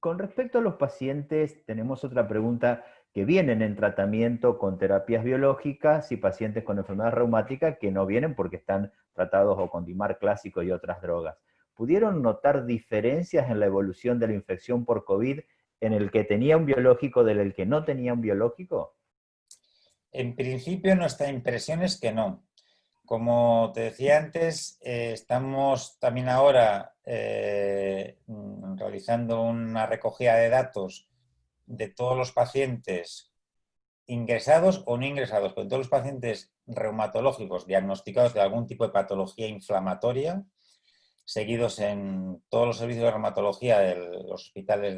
Con respecto a los pacientes, tenemos otra pregunta, que vienen en tratamiento con terapias biológicas y pacientes con enfermedades reumáticas que no vienen porque están tratados o con DIMAR clásico y otras drogas. ¿Pudieron notar diferencias en la evolución de la infección por COVID en el que tenía un biológico del que no tenía un biológico? En principio, nuestra impresión es que no. Como te decía antes, estamos también ahora realizando una recogida de datos de todos los pacientes ingresados o no ingresados, con todos los pacientes reumatológicos diagnosticados de algún tipo de patología inflamatoria, seguidos en todos los servicios de reumatología de los hospitales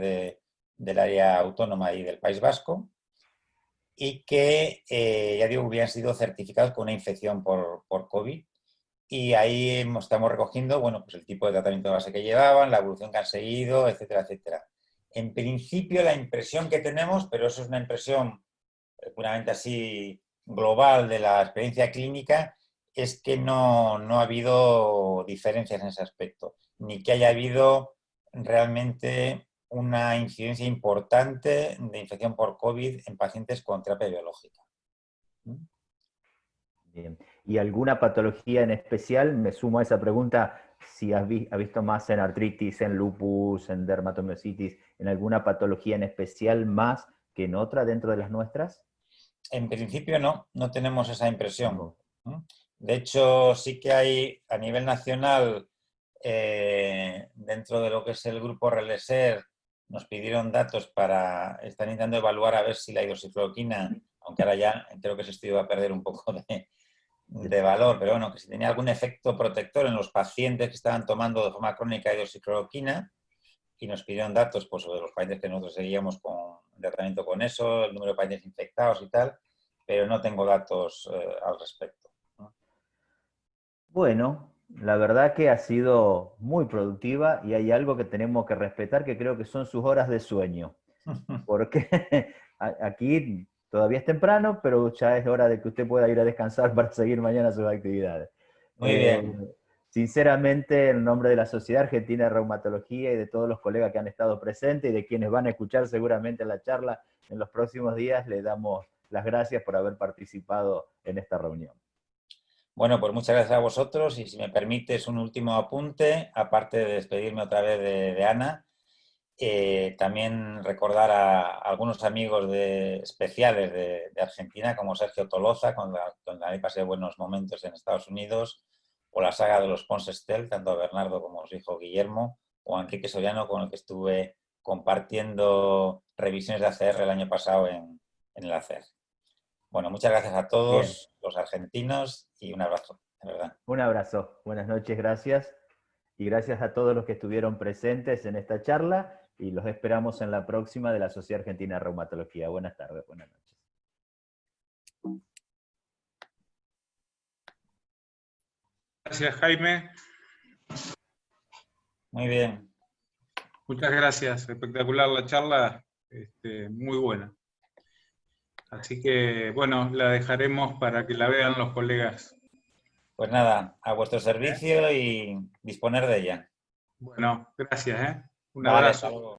del área autónoma y del País Vasco, y que, ya digo, hubieran sido certificados con una infección por COVID. Y ahí estamos recogiendo, bueno, pues el tipo de tratamiento de base que llevaban, la evolución que han seguido, etcétera, etcétera. En principio, la impresión que tenemos, pero eso es una impresión puramente así global de la experiencia clínica, es que no ha habido diferencias en ese aspecto, ni que haya habido realmente una incidencia importante de infección por COVID en pacientes con terapia biológica. Bien. ¿Y alguna patología en especial? Me sumo a esa pregunta, si has visto más en artritis, en lupus, en dermatomiositis, en alguna patología en especial más que en otra dentro de las nuestras. En principio no tenemos esa impresión. No. De hecho, sí que hay a nivel nacional, dentro de lo que es el grupo RELESER, nos pidieron datos están intentando evaluar a ver si la hidroxicloroquina, aunque ahora ya creo que ese estudio va a perder un poco de valor, pero bueno, que si tenía algún efecto protector en los pacientes que estaban tomando de forma crónica hidroxicloroquina, y nos pidieron datos pues, sobre los pacientes que nosotros seguíamos de tratamiento con eso, el número de pacientes infectados y tal, pero no tengo datos al respecto. Bueno, la verdad que ha sido muy productiva y hay algo que tenemos que respetar, que creo que son sus horas de sueño. Porque aquí todavía es temprano, pero ya es hora de que usted pueda ir a descansar para seguir mañana sus actividades. Muy bien. Sinceramente, en nombre de la Sociedad Argentina de Reumatología y de todos los colegas que han estado presentes y de quienes van a escuchar seguramente la charla en los próximos días, le damos las gracias por haber participado en esta reunión. Bueno, pues muchas gracias a vosotros y si me permites un último apunte, aparte de despedirme otra vez de Ana, también recordar a algunos amigos especiales de Argentina, como Sergio Toloza, con la pasé buenos momentos en Estados Unidos, o la saga de los Pons Estel, tanto a Bernardo como a su hijo Guillermo, o a Enrique Soriano, con el que estuve compartiendo revisiones de ACR el año pasado en el ACR. Bueno, muchas gracias a todos los argentinos y un abrazo, de verdad. Un abrazo, buenas noches, gracias. Y gracias a todos los que estuvieron presentes en esta charla y los esperamos en la próxima de la Sociedad Argentina de Reumatología. Buenas tardes, buenas noches. Gracias, Jaime. Muy bien. Muchas gracias, espectacular la charla, muy buena. Así que, bueno, la dejaremos para que la vean los colegas. Pues nada, a vuestro servicio y disponer de ella. Bueno, gracias, Un Vale, abrazo. hasta luego.